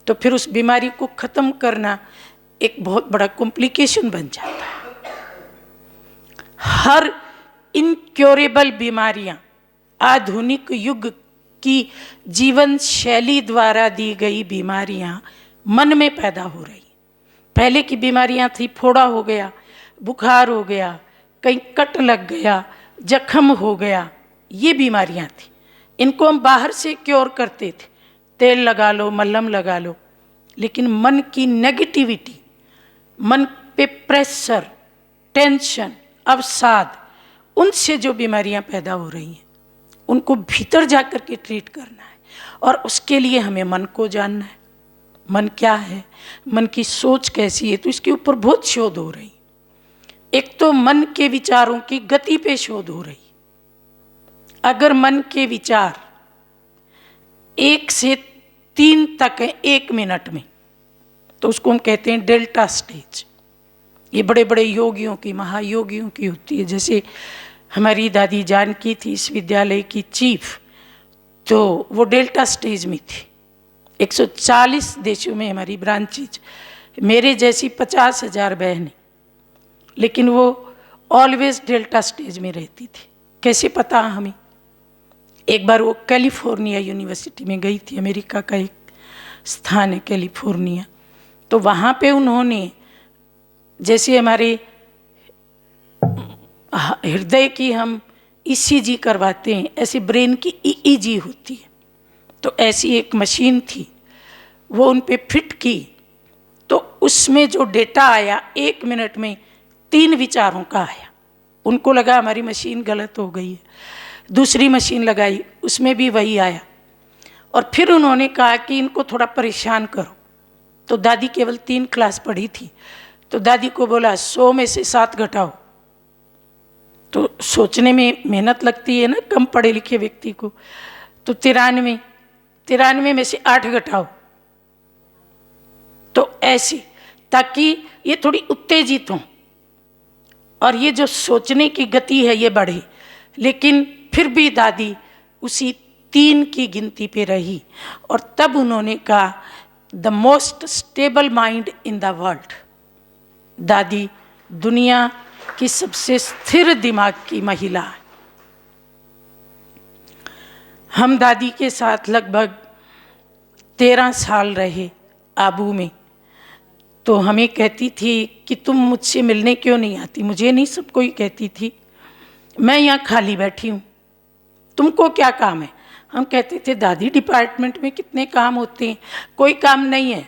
तो फिर उस बीमारी को खत्म करना एक बहुत बड़ा कॉम्प्लिकेशन बन जाता है। हर इनक्योरेबल बीमारियां आधुनिक युग की जीवन शैली द्वारा दी गई बीमारियां मन में पैदा हो रही। पहले की बीमारियां थी, फोड़ा हो गया, बुखार हो गया, कहीं कट लग गया, जख्म हो गया, ये बीमारियां थी। इनको हम बाहर से क्योर करते थे, तेल लगा लो, मलहम लगा लो। लेकिन मन की नेगेटिविटी, मन पे प्रेशर, टेंशन, अवसाद, उनसे जो बीमारियां पैदा हो रही हैं उनको भीतर जाकर के ट्रीट करना है। और उसके लिए हमें मन को जानना है। मन क्या है, मन की सोच कैसी है, तो इसके ऊपर बहुत शोध हो रही। एक तो मन के विचारों की गति पे शोध हो रही। अगर मन के विचार 1 से 3 तक है 1 मिनट में, तो उसको हम कहते हैं डेल्टा स्टेज। ये बड़े बड़े योगियों की, महायोगियों की होती है। जैसे हमारी दादी जानकी थी इस विद्यालय की चीफ, तो वो डेल्टा स्टेज में थी। 140 देशों में हमारी ब्रांचेज, मेरे जैसी 50,000 बहनें, लेकिन वो ऑलवेज डेल्टा स्टेज में रहती थी। कैसे पता हमें? एक बार वो कैलिफोर्निया यूनिवर्सिटी में गई थी, अमेरिका का एक स्थान है कैलिफोर्निया, तो वहाँ पे उन्होंने जैसे हमारे हृदय की हम ईसीजी करवाते हैं, ऐसे ब्रेन की ईईजी होती है, तो ऐसी एक मशीन थी, वो उन पे फिट की, तो उसमें जो डेटा आया 1 मिनट में 3 विचारों का आया। उनको लगा हमारी मशीन गलत हो गई है, दूसरी मशीन लगाई, उसमें भी वही आया। और फिर उन्होंने कहा कि इनको थोड़ा परेशान करो। तो दादी केवल 3 क्लास पढ़ी थी, तो दादी को बोला 100 में से 7 घटाओ। तो सोचने में मेहनत लगती है ना कम पढ़े लिखे व्यक्ति को, तो 93 में से 8 घटाओ। तो ऐसे, ताकि ये थोड़ी उत्तेजित हों और ये जो सोचने की गति है ये बढ़े। लेकिन फिर भी दादी उसी 3 की गिनती पे रही, और तब उन्होंने कहा the most stable mind in the world. दादी दुनिया की सबसे स्थिर दिमाग की महिला है। हम दादी के साथ लगभग 13 साल रहे आबू में। तो हमें कहती थी कि तुम मुझसे मिलने क्यों नहीं आती? मुझे नहीं, सबको ही कहती थी, मैं यहाँ खाली बैठी हूँ, तुमको क्या काम है? हम कहते थे दादी डिपार्टमेंट में कितने काम होते हैं, कोई काम नहीं है,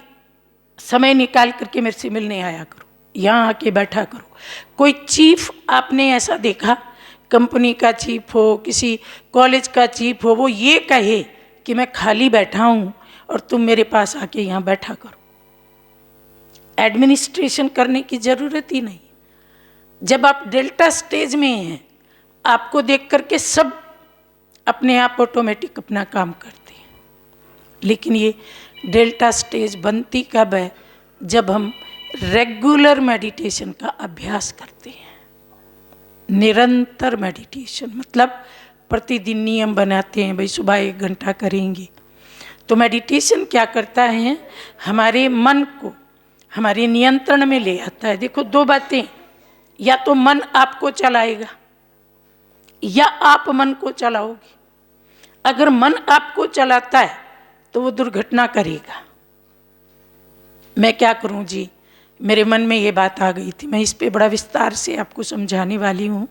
समय निकाल करके मेरे से मिलने आया करो, यहाँ आके बैठा करो। कोई चीफ आपने ऐसा देखा, कंपनी का चीफ हो, किसी कॉलेज का चीफ हो, वो ये कहे कि मैं खाली बैठा हूँ और तुम मेरे पास आके यहाँ बैठा करो? एडमिनिस्ट्रेशन करने की ज़रूरत ही नहीं। जब आप डेल्टा स्टेज में हैं, आपको देख करके सब अपने आप ऑटोमेटिक अपना काम करते हैं। लेकिन ये डेल्टा स्टेज बनती कब है? जब हम रेगुलर मेडिटेशन का अभ्यास करते हैं। निरंतर मेडिटेशन मतलब प्रतिदिन नियम बनाते हैं, भाई सुबह 1 घंटा करेंगे। तो मेडिटेशन क्या करता है? हमारे मन को हमारे नियंत्रण में ले आता है। देखो 2 बातें, या तो मन आपको चलाएगा या आप मन को चलाओगे। अगर मन आपको चलाता है तो वो दुर्घटना करेगा। मैं क्या करूं जी, मेरे मन में ये बात आ गई थी, मैं इस पे बड़ा विस्तार से आपको समझाने वाली हूँ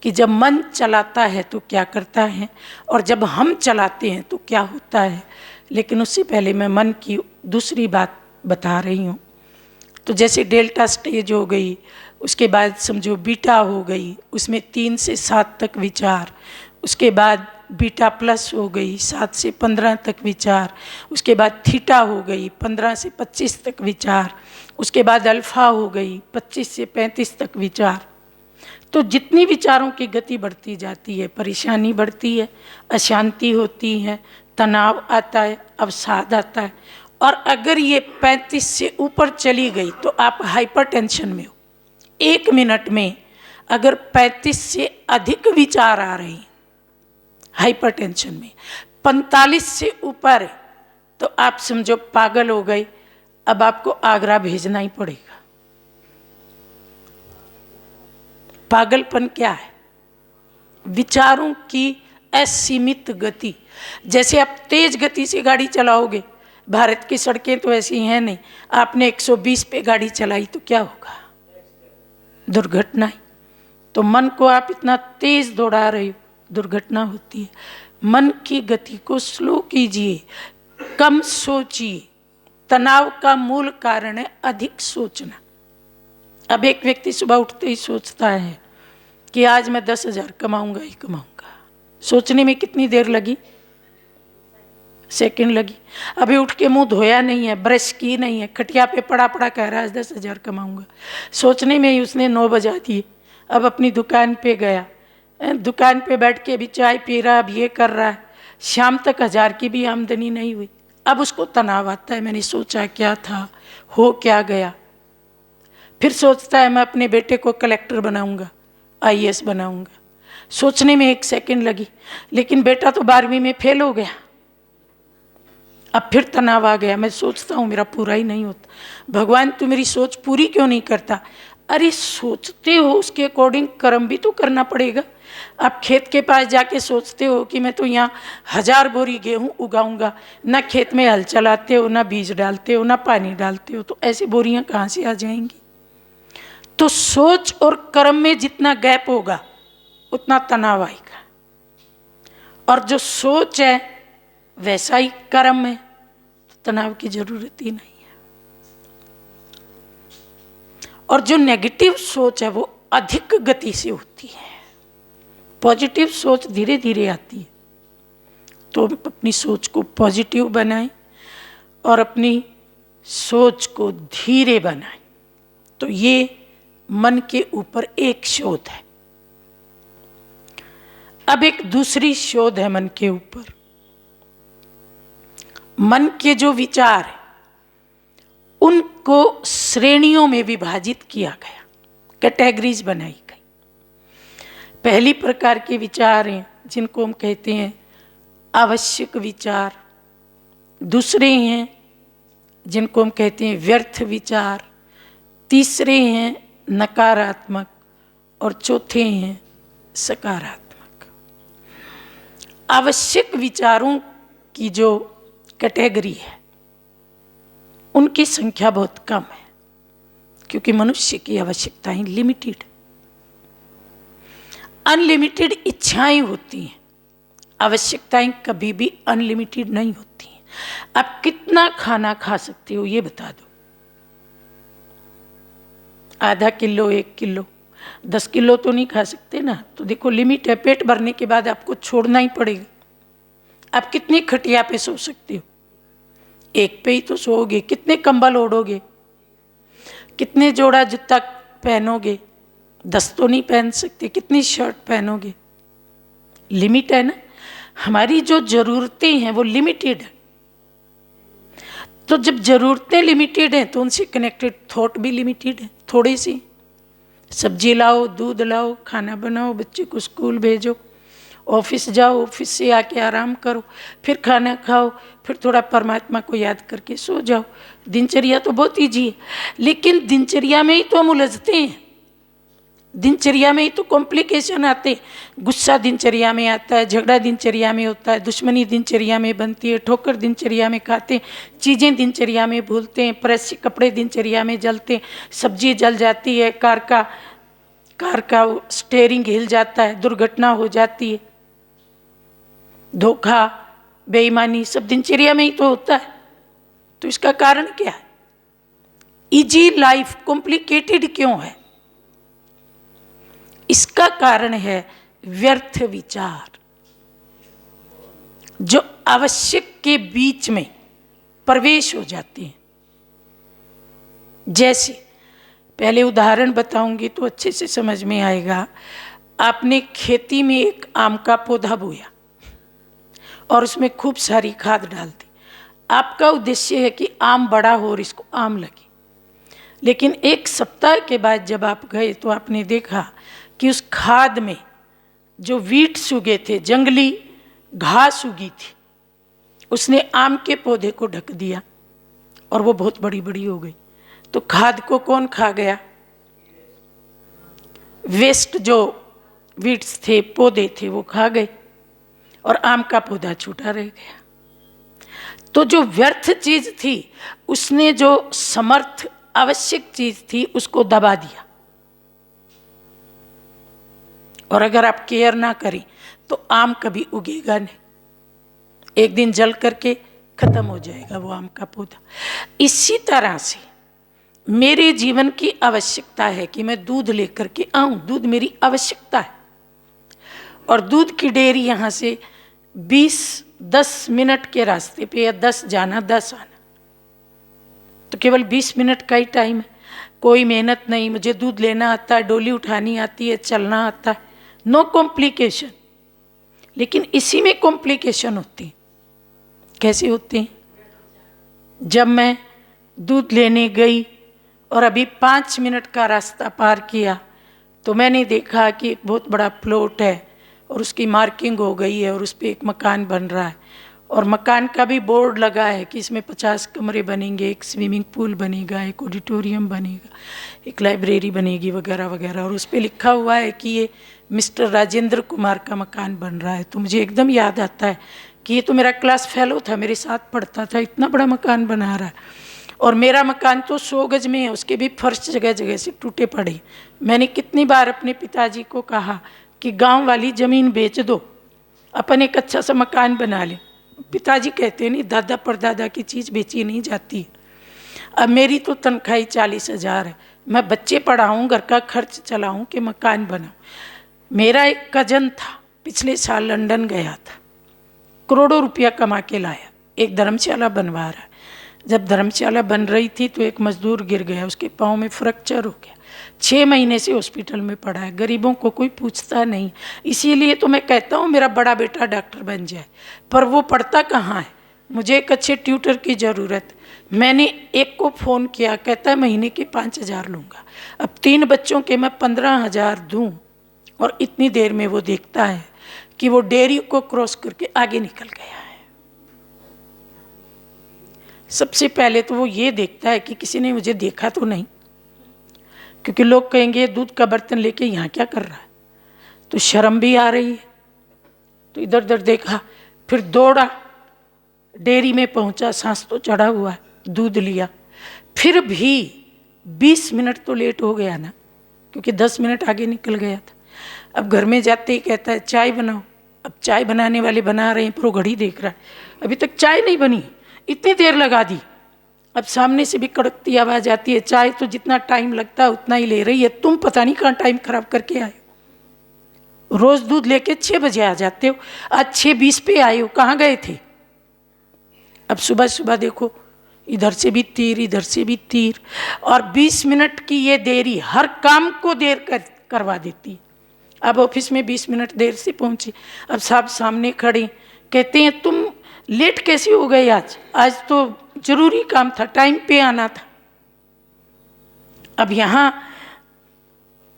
कि जब मन चलाता है तो क्या करता है और जब हम चलाते हैं तो क्या होता है। लेकिन उससे पहले मैं मन की दूसरी बात बता रही हूँ। तो जैसे डेल्टा स्टेज हो गई, उसके बाद समझो बीटा हो गई, उसमें 3 से 7 तक विचार, उसके बाद बीटा प्लस हो गई 7 से 15 तक विचार, उसके बाद थीटा हो गई 15 से 25 तक विचार, उसके बाद अल्फा हो गई 25 से 35 तक विचार। तो जितनी विचारों की गति बढ़ती जाती है, परेशानी बढ़ती है, अशांति होती है, तनाव आता है, अवसाद आता है। और अगर ये 35 से ऊपर चली गई तो आप हाइपरटेंशन में हो। 1 मिनट में अगर 35 से अधिक विचार आ रहे हैं हाइपरटेंशन में, 45 से ऊपर है, तो आप समझो पागल हो गए, अब आपको आगरा भेजना ही पड़ेगा। पागलपन क्या है? विचारों की असीमित गति। जैसे आप तेज गति से गाड़ी चलाओगे, भारत की सड़कें तो ऐसी हैं नहीं, आपने 120 पे गाड़ी चलाई तो क्या होगा? दुर्घटना ही। तो मन को आप इतना तेज दौड़ा रहे हो, दुर्घटना होती है। मन की गति को स्लो कीजिए, कम सोचिए। तनाव का मूल कारण है अधिक सोचना। अब एक व्यक्ति सुबह उठते ही सोचता है कि आज मैं 10,000 कमाऊंगा ही कमाऊंगा। सोचने में कितनी देर लगी? सेकंड लगी। अभी उठ के मुंह धोया नहीं है, ब्रश की नहीं है, खटिया पे पड़ा पड़ा कह रहा है 10,000 कमाऊंगा। सोचने में ही उसने 9 बजा दिए। अब अपनी दुकान पे गया, दुकान पे बैठ के भी चाय पी रहा, अब ये कर रहा है, शाम तक 1000 की भी आमदनी नहीं हुई। अब उसको तनाव आता है, मैंने सोचा क्या था, हो क्या गया। फिर सोचता है मैं अपने बेटे को कलेक्टर बनाऊंगा, IAS बनाऊंगा। सोचने में 1 सेकंड लगी, लेकिन बेटा तो 12वीं में फेल हो गया। अब फिर तनाव आ गया, मैं सोचता हूँ मेरा पूरा ही नहीं होता, भगवान तू मेरी सोच पूरी क्यों नहीं करता? अरे सोचते हो उसके अकॉर्डिंग कर्म भी तो करना पड़ेगा। आप खेत के पास जाके सोचते हो कि मैं तो यहाँ 1000 बोरी गेहूँ उगाऊंगा, ना खेत में हल चलाते हो, ना बीज डालते हो, ना पानी डालते हो, तो ऐसी बोरियां कहाँ से आ जाएंगी? तो सोच और कर्म में जितना गैप होगा उतना तनाव आएगा, और जो सोच है वैसा ही कर्म है, तो तनाव की जरूरत ही नहीं है। और जो नेगेटिव सोच है वो अधिक गति से होती है, पॉजिटिव सोच धीरे धीरे आती है। तो अपनी सोच को पॉजिटिव बनाएं और अपनी सोच को धीरे बनाएं। तो ये मन के ऊपर एक शोध है। अब एक दूसरी शोध है मन के ऊपर। मन के जो विचार है उनको श्रेणियों में विभाजित किया गया, कैटेगरीज बनाई गई। पहली प्रकार के विचार हैं जिनको हम कहते हैं आवश्यक विचार, दूसरे हैं जिनको हम कहते हैं व्यर्थ विचार, तीसरे हैं नकारात्मक, और चौथे हैं सकारात्मक। आवश्यक विचारों की जो कैटेगरी है उनकी संख्या बहुत कम है, क्योंकि मनुष्य की आवश्यकताएं लिमिटेड, अनलिमिटेड इच्छाएं होती हैं। आवश्यकताएं कभी भी अनलिमिटेड नहीं होती हैं। आप कितना खाना खा सकते हो ये बता दो? आधा किलो, 1 किलो, 10 किलो तो नहीं खा सकते ना। तो देखो लिमिट है, पेट भरने के बाद आपको छोड़ना ही पड़ेगा। आप कितनी खटिया पे सो सकते हो? एक पे ही तो सोओगे। कितने कंबल ओढ़ोगे? कितने जोड़ा जूता पहनोगे? 10 तो नहीं पहन सकते। कितनी शर्ट पहनोगे? लिमिट है ना। हमारी जो जरूरतें हैं वो लिमिटेड है। तो जब जरूरतें लिमिटेड हैं तो उनसे कनेक्टेड थॉट भी लिमिटेड है। थोड़ी सी सब्जी लाओ, दूध लाओ, खाना बनाओ, बच्चे को स्कूल भेजो, ऑफिस जाओ, ऑफिस से आके आराम करो, फिर खाना खाओ, फिर थोड़ा परमात्मा को याद करके सो जाओ। दिनचर्या तो बहुत ईजी है, लेकिन दिनचर्या में ही तो हम उलझते हैं। दिनचर्या में ही तो कॉम्प्लिकेशन आते हैं। गुस्सा दिनचर्या में आता है, झगड़ा दिनचर्या में होता है, दुश्मनी दिनचर्या में बनती है, ठोकर दिनचर्या में खाते हैं, चीज़ें दिनचर्या में भूलते हैं, प्रेस से कपड़े दिनचर्या में जलते हैं, सब्जी जल जाती है, कार का स्टेयरिंग हिल जाता है, दुर्घटना हो जाती है, धोखा, बेईमानी सब दिनचर्या में ही तो होता है। तो इसका कारण क्या है? इजी लाइफ कॉम्प्लिकेटेड क्यों है? इसका कारण है व्यर्थ विचार, जो आवश्यक के बीच में प्रवेश हो जाते हैं। जैसे पहले उदाहरण बताऊंगी तो अच्छे से समझ में आएगा। आपने खेती में एक आम का पौधा बोया और उसमें खूब सारी खाद डाल दी। आपका उद्देश्य है कि आम बड़ा हो और इसको आम लगे। लेकिन 1 सप्ताह के बाद जब आप गए तो आपने देखा कि उस खाद में जो वीट्स उगे थे, जंगली घास उगी थी, उसने आम के पौधे को ढक दिया और वो बहुत बड़ी बड़ी हो गई। तो खाद को कौन खा गया? वेस्ट जो वीट्स थे, पौधे थे, वो खा गए और आम का पौधा छूटा रह गया। तो जो व्यर्थ चीज थी उसने जो समर्थ आवश्यक चीज थी उसको दबा दिया। और अगर आप केयर ना करें तो आम कभी उगेगा नहीं, एक दिन जल करके खत्म हो जाएगा वो आम का पौधा। इसी तरह से मेरे जीवन की आवश्यकता है कि मैं दूध लेकर के आऊं, दूध मेरी आवश्यकता है। और दूध की डेयरी यहाँ से 10 मिनट के रास्ते पे, या 10 जाना 10 आना, तो केवल 20 मिनट का ही टाइम है। कोई मेहनत नहीं, मुझे दूध लेना आता है, डोली उठानी आती है, चलना आता है, नो कॉम्प्लिकेशन। लेकिन इसी में कॉम्प्लिकेशन होती है। कैसे होती है? जब मैं दूध लेने गई और अभी 5 मिनट का रास्ता पार किया तो मैंने देखा कि एक बहुत बड़ा प्लॉट है और उसकी मार्किंग हो गई है और उस पर एक मकान बन रहा है और मकान का भी बोर्ड लगा है कि इसमें 50 कमरे बनेंगे, एक स्विमिंग पूल बनेगा, एक ऑडिटोरियम बनेगा, एक लाइब्रेरी बनेगी वगैरह वगैरह। और उस पर लिखा हुआ है कि ये मिस्टर राजेंद्र कुमार का मकान बन रहा है। तो मुझे एकदम याद आता है कि ये तो मेरा क्लास फेलो था, मेरे साथ पढ़ता था, इतना बड़ा मकान बना रहा है। और मेरा मकान तो 100 गज में है, उसके भी फर्श जगह जगह से टूटे पड़े। मैंने कितनी बार अपने पिताजी को कहा कि गांव वाली ज़मीन बेच दो, अपन एक अच्छा सा मकान बना लें। पिताजी कहते नहीं, दादा परदादा की चीज़ बेची नहीं जाती। अब मेरी तो तनख्वाही 40,000 है, मैं बच्चे पढ़ाऊँ, घर का खर्च चलाऊँ कि मकान बनाऊँ। मेरा एक कजन था, पिछले साल लंदन गया था, करोड़ों रुपया कमा के लाया, एक धर्मशाला बनवा रहा है। जब धर्मशाला बन रही थी तो एक मजदूर गिर गया, उसके पाँव में फ्रैक्चर हो गया, 6 महीने से हॉस्पिटल में पड़ा है। गरीबों को कोई पूछता नहीं, इसीलिए तो मैं कहता हूँ मेरा बड़ा बेटा डॉक्टर बन जाए, पर वो पढ़ता कहाँ है। मुझे एक अच्छे ट्यूटर की ज़रूरत। मैंने एक को फ़ोन किया, कहता है महीने के 5,000 लूँगा। अब 3 बच्चों के मैं 15,000 दूँ, और इतनी देर में वो देखता है कि वो डेयरी को क्रॉस करके आगे निकल गया है। सबसे पहले तो वो ये देखता है कि किसी ने मुझे देखा तो नहीं, क्योंकि लोग कहेंगे दूध का बर्तन लेके यहाँ क्या कर रहा है, तो शर्म भी आ रही है। तो इधर उधर देखा, फिर दौड़ा, डेयरी में पहुँचा, सांस तो चढ़ा हुआ है, दूध लिया। फिर भी 20 मिनट तो लेट हो गया ना, क्योंकि 10 मिनट आगे निकल गया था। अब घर में जाते ही कहता है चाय बनाओ। अब चाय बनाने वाले बना रहे हैं, पर वो घड़ी देख रहा है, अभी तक चाय नहीं बनी, इतनी देर लगा दी। अब सामने से भी कड़कती आवाज़ आती है, चाय तो जितना टाइम लगता है उतना ही ले रही है, तुम पता नहीं कहाँ टाइम खराब करके आए हो। रोज़ दूध लेके 6 बजे आ जाते हो, आज 6:20 पे आए हो, कहाँ गए थे। अब सुबह सुबह देखो, इधर से भी तीर, इधर से भी तीर, और 20 मिनट की ये देरी हर काम को देर करवा देती है। अब ऑफिस में 20 मिनट देर से पहुंचे, अब साहब सामने खड़े, कहते हैं तुम लेट कैसे हो गए आज तो जरूरी काम था, टाइम पे आना था। अब यहाँ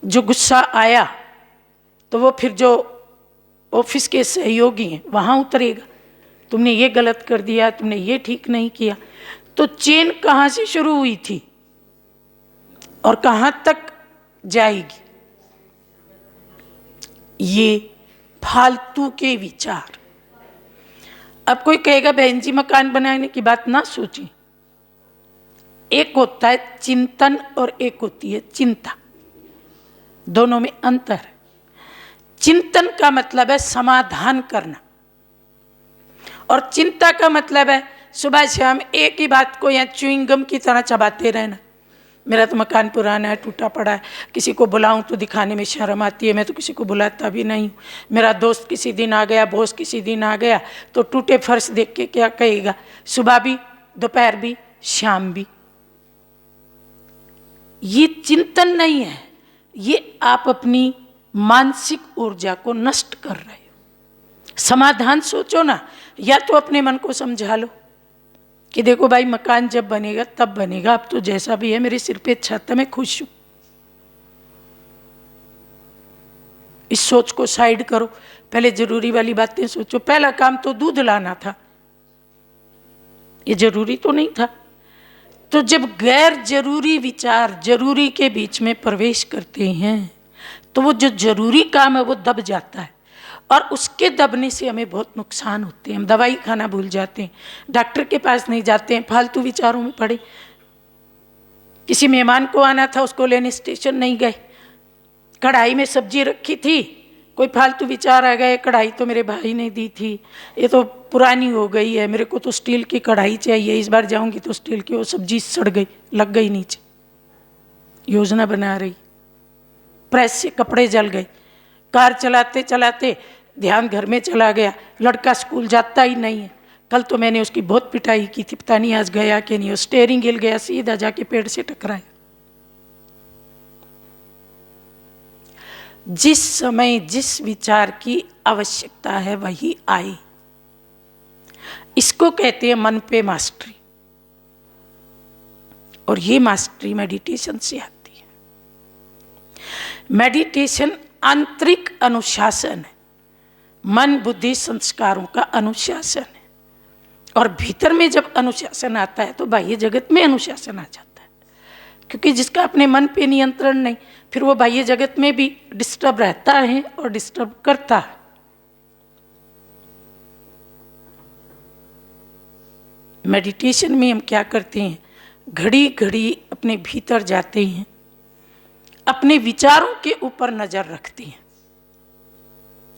जो गुस्सा आया तो वो फिर जो ऑफिस के सहयोगी हैं वहाँ उतरेगा, तुमने ये गलत कर दिया, तुमने ये ठीक नहीं किया। तो चेन कहाँ से शुरू हुई थी और कहाँ तक जाएगी, ये फालतू के विचार। अब कोई कहेगा बहन जी मकान बनाने की बात ना सोची। एक होता है चिंतन और एक होती है चिंता, दोनों में अंतर है। चिंतन का मतलब है समाधान करना, और चिंता का मतलब है सुबह शाम एक ही बात को या च्युइंग गम की तरह चबाते रहना। मेरा तो मकान पुराना है, टूटा पड़ा है, किसी को बुलाऊं तो दिखाने में शर्म आती है, मैं तो किसी को बुलाता भी नहीं हूँ। मेरा दोस्त किसी दिन आ गया, बॉस किसी दिन आ गया, तो टूटे फर्श देख के क्या कहेगा, सुबह भी, दोपहर भी, शाम भी। ये चिंतन नहीं है, ये आप अपनी मानसिक ऊर्जा को नष्ट कर रहे हो। समाधान सोचो ना, या तो अपने मन को समझा लो कि देखो भाई मकान जब बनेगा तब बनेगा, अब तो जैसा भी है मेरे सिर पे छत है, मैं खुश हूं। इस सोच को साइड करो, पहले जरूरी वाली बातें सोचो। पहला काम तो दूध लाना था, ये जरूरी तो नहीं था। तो जब गैर जरूरी विचार जरूरी के बीच में प्रवेश करते हैं तो वो जो जरूरी काम है वो दब जाता है, और उसके दबने से हमें बहुत नुकसान होते हैं। हम दवाई खाना भूल जाते हैं, डॉक्टर के पास नहीं जाते हैं, फालतू विचारों में पड़े। किसी मेहमान को आना था, उसको लेने स्टेशन नहीं गए, कढ़ाई में सब्जी रखी थी, कोई फालतू विचार आ गए, कढ़ाई तो मेरे भाई ने दी थी, ये तो पुरानी हो गई है, मेरे को तो स्टील की कढ़ाई चाहिए, इस बार जाऊंगी तो स्टील की। वो सब्जी सड़ गई, लग गई नीचे। योजना बना रही, प्रेस से कपड़े जल गए, कार चलाते चलाते ध्यान घर में चला गया, लड़का स्कूल जाता ही नहीं है। कल तो मैंने उसकी बहुत पिटाई की थी, पता नहीं आज गया कि नहीं। वो स्टेयरिंग हिल गया, सीधा जाके पेड़ से टकराया। जिस समय जिस विचार की आवश्यकता है वही आए, इसको कहते हैं मन पे मास्टरी। और ये मास्टरी मेडिटेशन से आती है। मेडिटेशन आंतरिक अनुशासन है, मन बुद्धि संस्कारों का अनुशासन है। और भीतर में जब अनुशासन आता है तो बाह्य जगत में अनुशासन आ जाता है, क्योंकि जिसका अपने मन पे नियंत्रण नहीं, फिर वो बाह्य जगत में भी डिस्टर्ब रहता है और डिस्टर्ब करता है। मेडिटेशन में हम क्या करते हैं, घड़ी घड़ी अपने भीतर जाते हैं, अपने विचारों के ऊपर नजर रखते हैं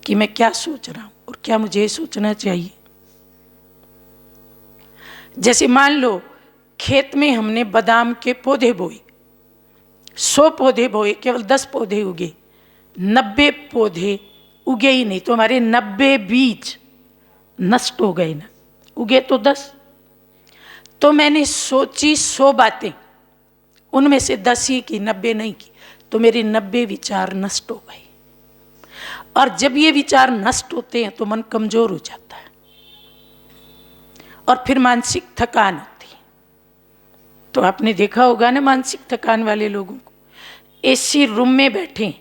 कि मैं क्या सोच रहा हूं और क्या मुझे सोचना चाहिए। जैसे मान लो खेत में हमने बादाम के पौधे बोए, 100 पौधे बोए, केवल 10 पौधे उगे, 90 पौधे उगे ही नहीं, तो हमारे 90 बीज नष्ट हो गए ना, उगे तो 10। तो मैंने सोची 100 बातें, उनमें से 10 ही की, 90 नहीं की, तो मेरे 90 विचार नष्ट हो गए। और जब ये विचार नष्ट होते हैं तो मन कमजोर हो जाता है और फिर मानसिक थकान होती है। तो आपने देखा होगा ना, मानसिक थकान वाले लोगों को एसी रूम में बैठे,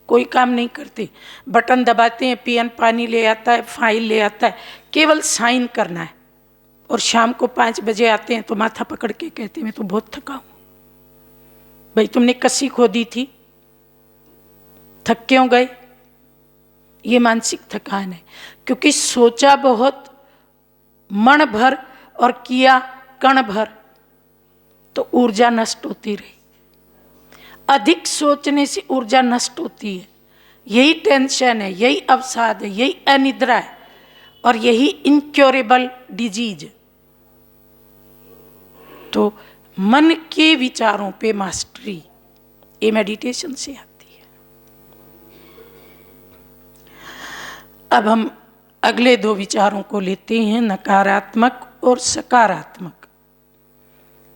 कोई काम नहीं करते, बटन दबाते हैं, पियन पानी ले आता है, फाइल ले आता है, केवल साइन करना है, और शाम को 5 बजे आते हैं तो माथा पकड़ के कहते हैं मैं तो बहुत थका हूं। भाई तुमने कसी खो दी थी, थक क्यों गए? ये मानसिक थकान है, क्योंकि सोचा बहुत मन भर और किया कण भर, तो ऊर्जा नष्ट होती रही। अधिक सोचने से ऊर्जा नष्ट होती है। यही टेंशन है, यही अवसाद है, यही अनिद्रा है, और यही इनक्योरेबल डिजीज। तो मन के विचारों पे मास्टरी ये मेडिटेशन से आती है। अब हम अगले 2 विचारों को लेते हैं, नकारात्मक और सकारात्मक।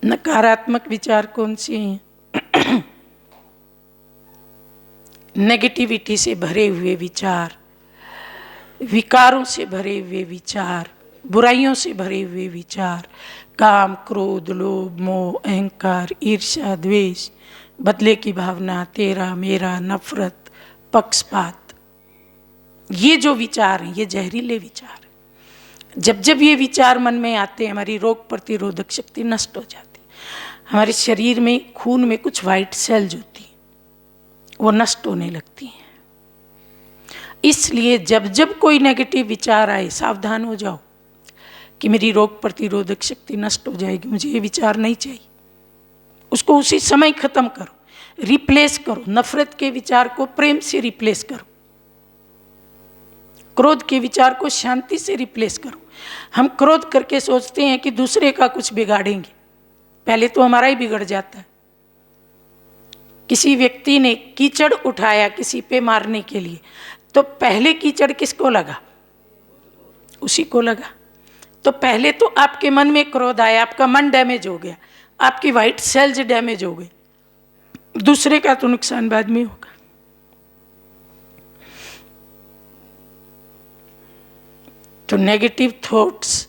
नकारात्मक विचार कौन से हैं? नेगेटिविटी से भरे हुए विचार, विकारों से भरे हुए विचार, बुराइयों से भरे हुए विचार, काम, क्रोध, लोभ, मोह, अहंकार, ईर्ष्या, द्वेष, बदले की भावना, तेरा मेरा, नफरत, पक्षपात, ये जो विचार हैं ये जहरीले विचार हैं। जब जब ये विचार मन में आते हैं हमारी रोग प्रतिरोधक शक्ति नष्ट हो जाती है। हमारे शरीर में, खून में कुछ वाइट सेल्स होती हैं, वो नष्ट होने लगती हैं। इसलिए जब जब कोई नेगेटिव विचार आए सावधान हो जाओ कि मेरी रोग प्रतिरोधक शक्ति नष्ट हो जाएगी, मुझे ये विचार नहीं चाहिए। उसको उसी समय खत्म करो, रिप्लेस करो। नफरत के विचार को प्रेम से रिप्लेस करो, क्रोध के विचार को शांति से रिप्लेस करो। हम क्रोध करके सोचते हैं कि दूसरे का कुछ बिगाड़ेंगे, पहले तो हमारा ही बिगड़ जाता है। किसी व्यक्ति ने कीचड़ उठाया किसी पे मारने के लिए, तो पहले कीचड़ किसको लगा? उसी को लगा। तो पहले तो आपके मन में क्रोध आया, आपका मन डैमेज हो गया, आपकी वाइट सेल्स डैमेज हो गई, दूसरे का तो नुकसान बाद में होगा। तो नेगेटिव थॉट्स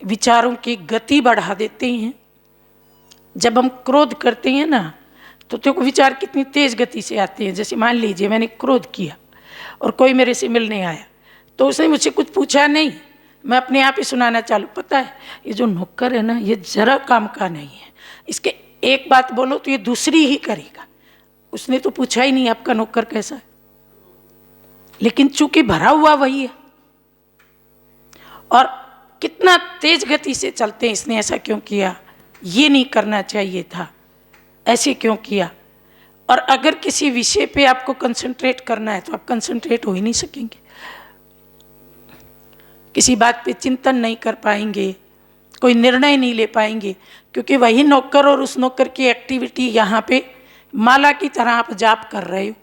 विचारों की गति बढ़ा देते हैं। जब हम क्रोध करते हैं ना, तो देखो विचार कितनी तेज गति से आते हैं। जैसे मान लीजिए मैंने क्रोध किया और कोई मेरे से मिलने आया, तो उसने मुझसे कुछ पूछा नहीं, मैं अपने आप ही सुनाना चालू। पता है ये जो नौकर है ना, ये जरा काम का नहीं है, इसके एक बात बोलो तो ये दूसरी ही करेगा। उसने तो पूछा ही नहीं आपका नौकर कैसा है, लेकिन चूंकि भरा हुआ वही है। और कितना तेज गति से चलते हैं, इसने ऐसा क्यों किया, ये नहीं करना चाहिए था, ऐसे क्यों किया। और अगर किसी विषय पे आपको कंसंट्रेट करना है तो आप कंसंट्रेट हो ही नहीं सकेंगे, किसी बात पे चिंतन नहीं कर पाएंगे, कोई निर्णय नहीं ले पाएंगे, क्योंकि वही नौकर और उस नौकर की एक्टिविटी यहाँ पे माला की तरह आप जाप कर रहे हो।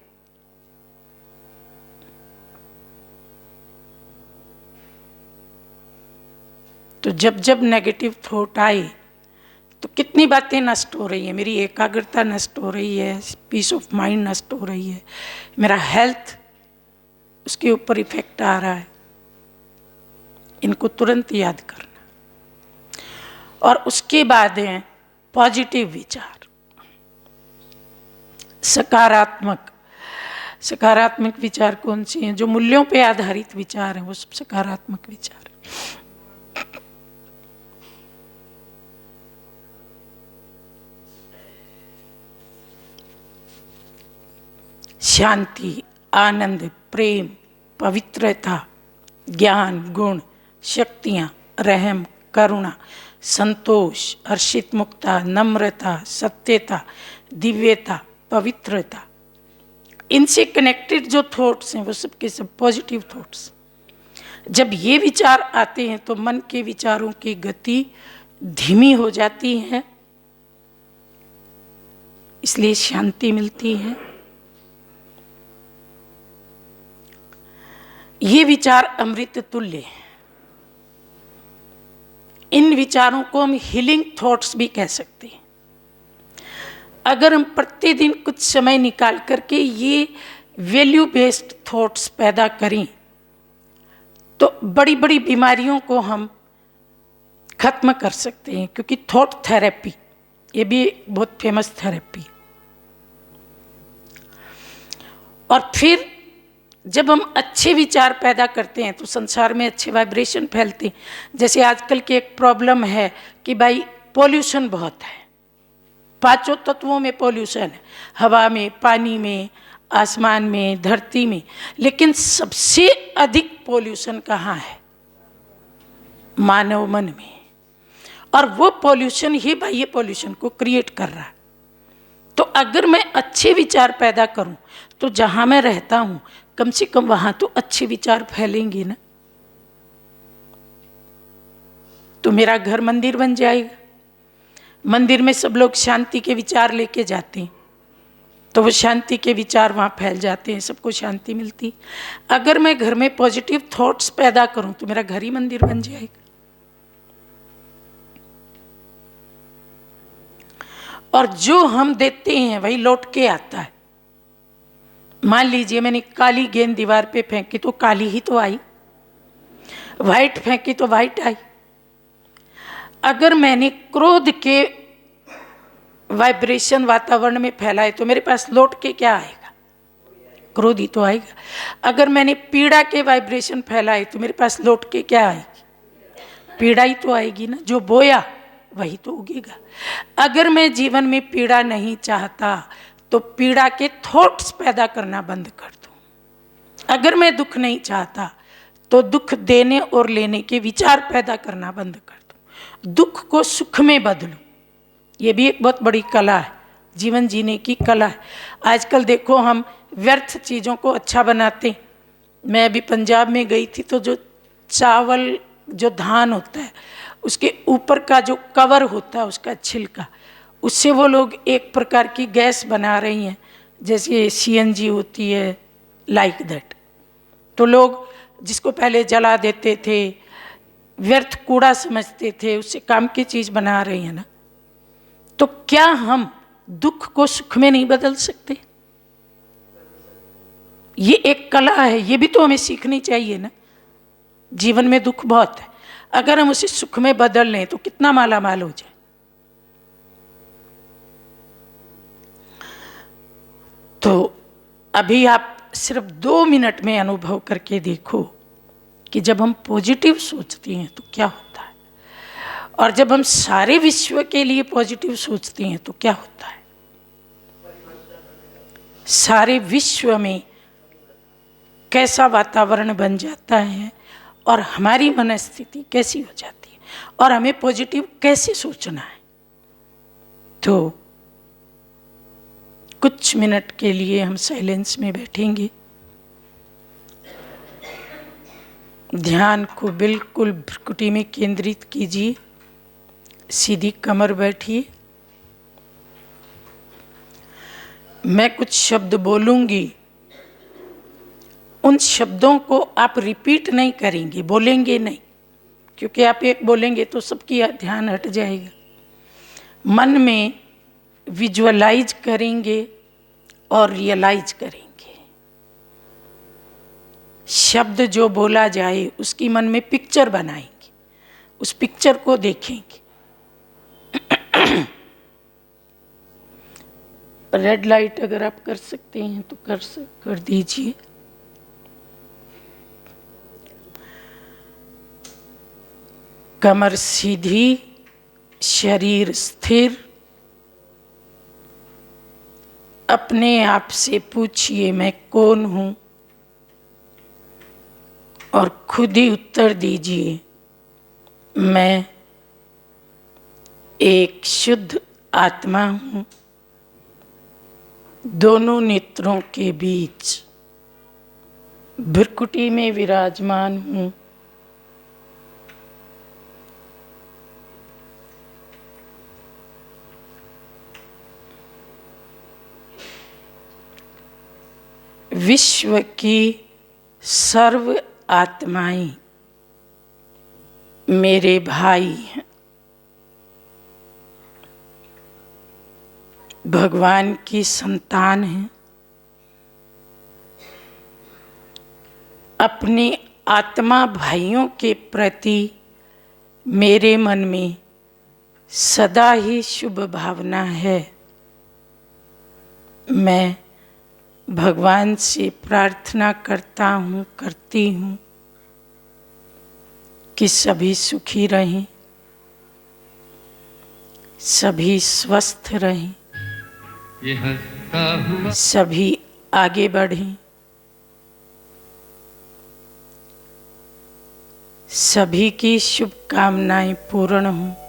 तो जब जब नेगेटिव थॉट आए तो कितनी बातें नष्ट हो रही है, मेरी एकाग्रता नष्ट हो रही है, पीस ऑफ माइंड नष्ट हो रही है, मेरा हेल्थ उसके ऊपर इफेक्ट आ रहा है। इनको तुरंत याद करना। और उसके बाद है पॉजिटिव विचार, सकारात्मक। सकारात्मक विचार कौन से हैं? जो मूल्यों पे आधारित विचार हैं वो सब सकारात्मक विचार हैं। शांति, आनंद, प्रेम, पवित्रता, ज्ञान, गुण, शक्तियाँ, रहम, करुणा, संतोष, हर्षित मुक्ता, नम्रता, सत्यता, दिव्यता, पवित्रता, इनसे कनेक्टेड जो थॉट्स हैं वो सब के सब पॉजिटिव थॉट्स। जब ये विचार आते हैं तो मन के विचारों की गति धीमी हो जाती है, इसलिए शांति मिलती है। ये विचार अमृत तुल्य है। इन विचारों को हम हीलिंग थॉट्स भी कह सकते हैं। अगर हम प्रतिदिन कुछ समय निकाल करके ये वैल्यू बेस्ड थॉट्स पैदा करें तो बड़ी बड़ी बीमारियों को हम खत्म कर सकते हैं, क्योंकि थॉट थेरेपी ये भी बहुत फेमस थेरेपी। और फिर जब हम अच्छे विचार पैदा करते हैं तो संसार में अच्छे वाइब्रेशन फैलते हैं। जैसे आजकल की एक प्रॉब्लम है कि भाई पॉल्यूशन बहुत है, पांचों तत्वों में पॉल्यूशन है, हवा में, पानी में, आसमान में, धरती में, लेकिन सबसे अधिक पॉल्यूशन कहाँ है? मानव मन में। और वो पॉल्यूशन ही बाह्य पॉल्यूशन को क्रिएट कर रहा है। तो अगर मैं अच्छे विचार पैदा करूं तो जहां मैं रहता हूं कम से कम वहां तो अच्छे विचार फैलेंगे ना, तो मेरा घर मंदिर बन जाएगा। मंदिर में सब लोग शांति के विचार लेके जाते हैं तो वो शांति के विचार वहाँ फैल जाते हैं, सबको शांति मिलती। अगर मैं घर में पॉजिटिव थॉट्स पैदा करूं तो मेरा घर ही मंदिर बन जाएगा। और जो हम देते हैं वही लौट के आता है। मान लीजिए मैंने काली गेंद दीवार पे फेंकी तो काली ही तो आई, वाइट फेंकी तो वाइट आई। अगर मैंने क्रोध के वाइब्रेशन वातावरण में फैलाए तो मेरे पास लौट के क्या आएगा? क्रोध ही तो आएगा। अगर मैंने पीड़ा के वाइब्रेशन फैलाए तो मेरे पास लौट के क्या आएगी? पीड़ा ही तो आएगी ना। जो बोया वही तो उगेगा। अगर मैं जीवन में पीड़ा नहीं चाहता तो पीड़ा के थॉट्स पैदा करना बंद कर दूं। अगर मैं दुख नहीं चाहता तो दुख देने और लेने के विचार पैदा करना बंद कर दूं। दुख को सुख में बदलूं। ये भी एक बहुत बड़ी कला है, जीवन जीने की कला है। आजकल देखो हम व्यर्थ चीज़ों को अच्छा बनाते। मैं अभी पंजाब में गई थी तो जो चावल, जो धान होता है उसके ऊपर का जो कवर होता है, उसका छिलका, उससे वो लोग एक प्रकार की गैस बना रही हैं, जैसे सीएनजी होती है, लाइक दैट। तो लोग जिसको पहले जला देते थे, व्यर्थ कूड़ा समझते थे, उससे काम की चीज़ बना रही हैं ना। तो क्या हम दुख को सुख में नहीं बदल सकते? ये एक कला है, ये भी तो हमें सीखनी चाहिए ना। जीवन में दुख बहुत है, अगर हम उसे सुख में बदल लें तो कितना माला माल हो जाए। तो अभी आप सिर्फ 2 मिनट में अनुभव करके देखो कि जब हम पॉजिटिव सोचते हैं तो क्या होता है, और जब हम सारे विश्व के लिए पॉजिटिव सोचते हैं तो क्या होता है। सारे विश्व में कैसा वातावरण बन जाता है और हमारी मनस्थिति कैसी हो जाती है, और हमें पॉजिटिव कैसे सोचना है। तो कुछ मिनट के लिए हम साइलेंस में बैठेंगे। ध्यान को बिल्कुल भ्रुकुटी में केंद्रित कीजिए। सीधी कमर बैठिए। मैं कुछ शब्द बोलूंगी, उन शब्दों को आप रिपीट नहीं करेंगे, बोलेंगे नहीं, क्योंकि आप एक बोलेंगे तो सबकी ध्यान हट जाएगा। मन में विजुअलाइज करेंगे और रियलाइज करेंगे। शब्द जो बोला जाए उसकी मन में पिक्चर बनाएंगे, उस पिक्चर को देखेंगे। रेड लाइट अगर आप कर सकते हैं तो कर दीजिए। कमर सीधी, शरीर स्थिर। अपने आप से पूछिए मैं कौन हूँ और खुद ही उत्तर दीजिए मैं एक शुद्ध आत्मा हूँ, दोनों नेत्रों के बीच भ्रुकुटी में विराजमान हूँ। विश्व की सर्व आत्माएं मेरे भाई हैं। भगवान की संतान हैं। अपने आत्मा भाइयों के प्रति मेरे मन में सदा ही शुभ भावना है। मैं भगवान से प्रार्थना करता हूँ, करती हूँ कि सभी सुखी रहें, सभी स्वस्थ रहें, सभी आगे बढ़ें, सभी की शुभकामनाएं पूर्ण हों।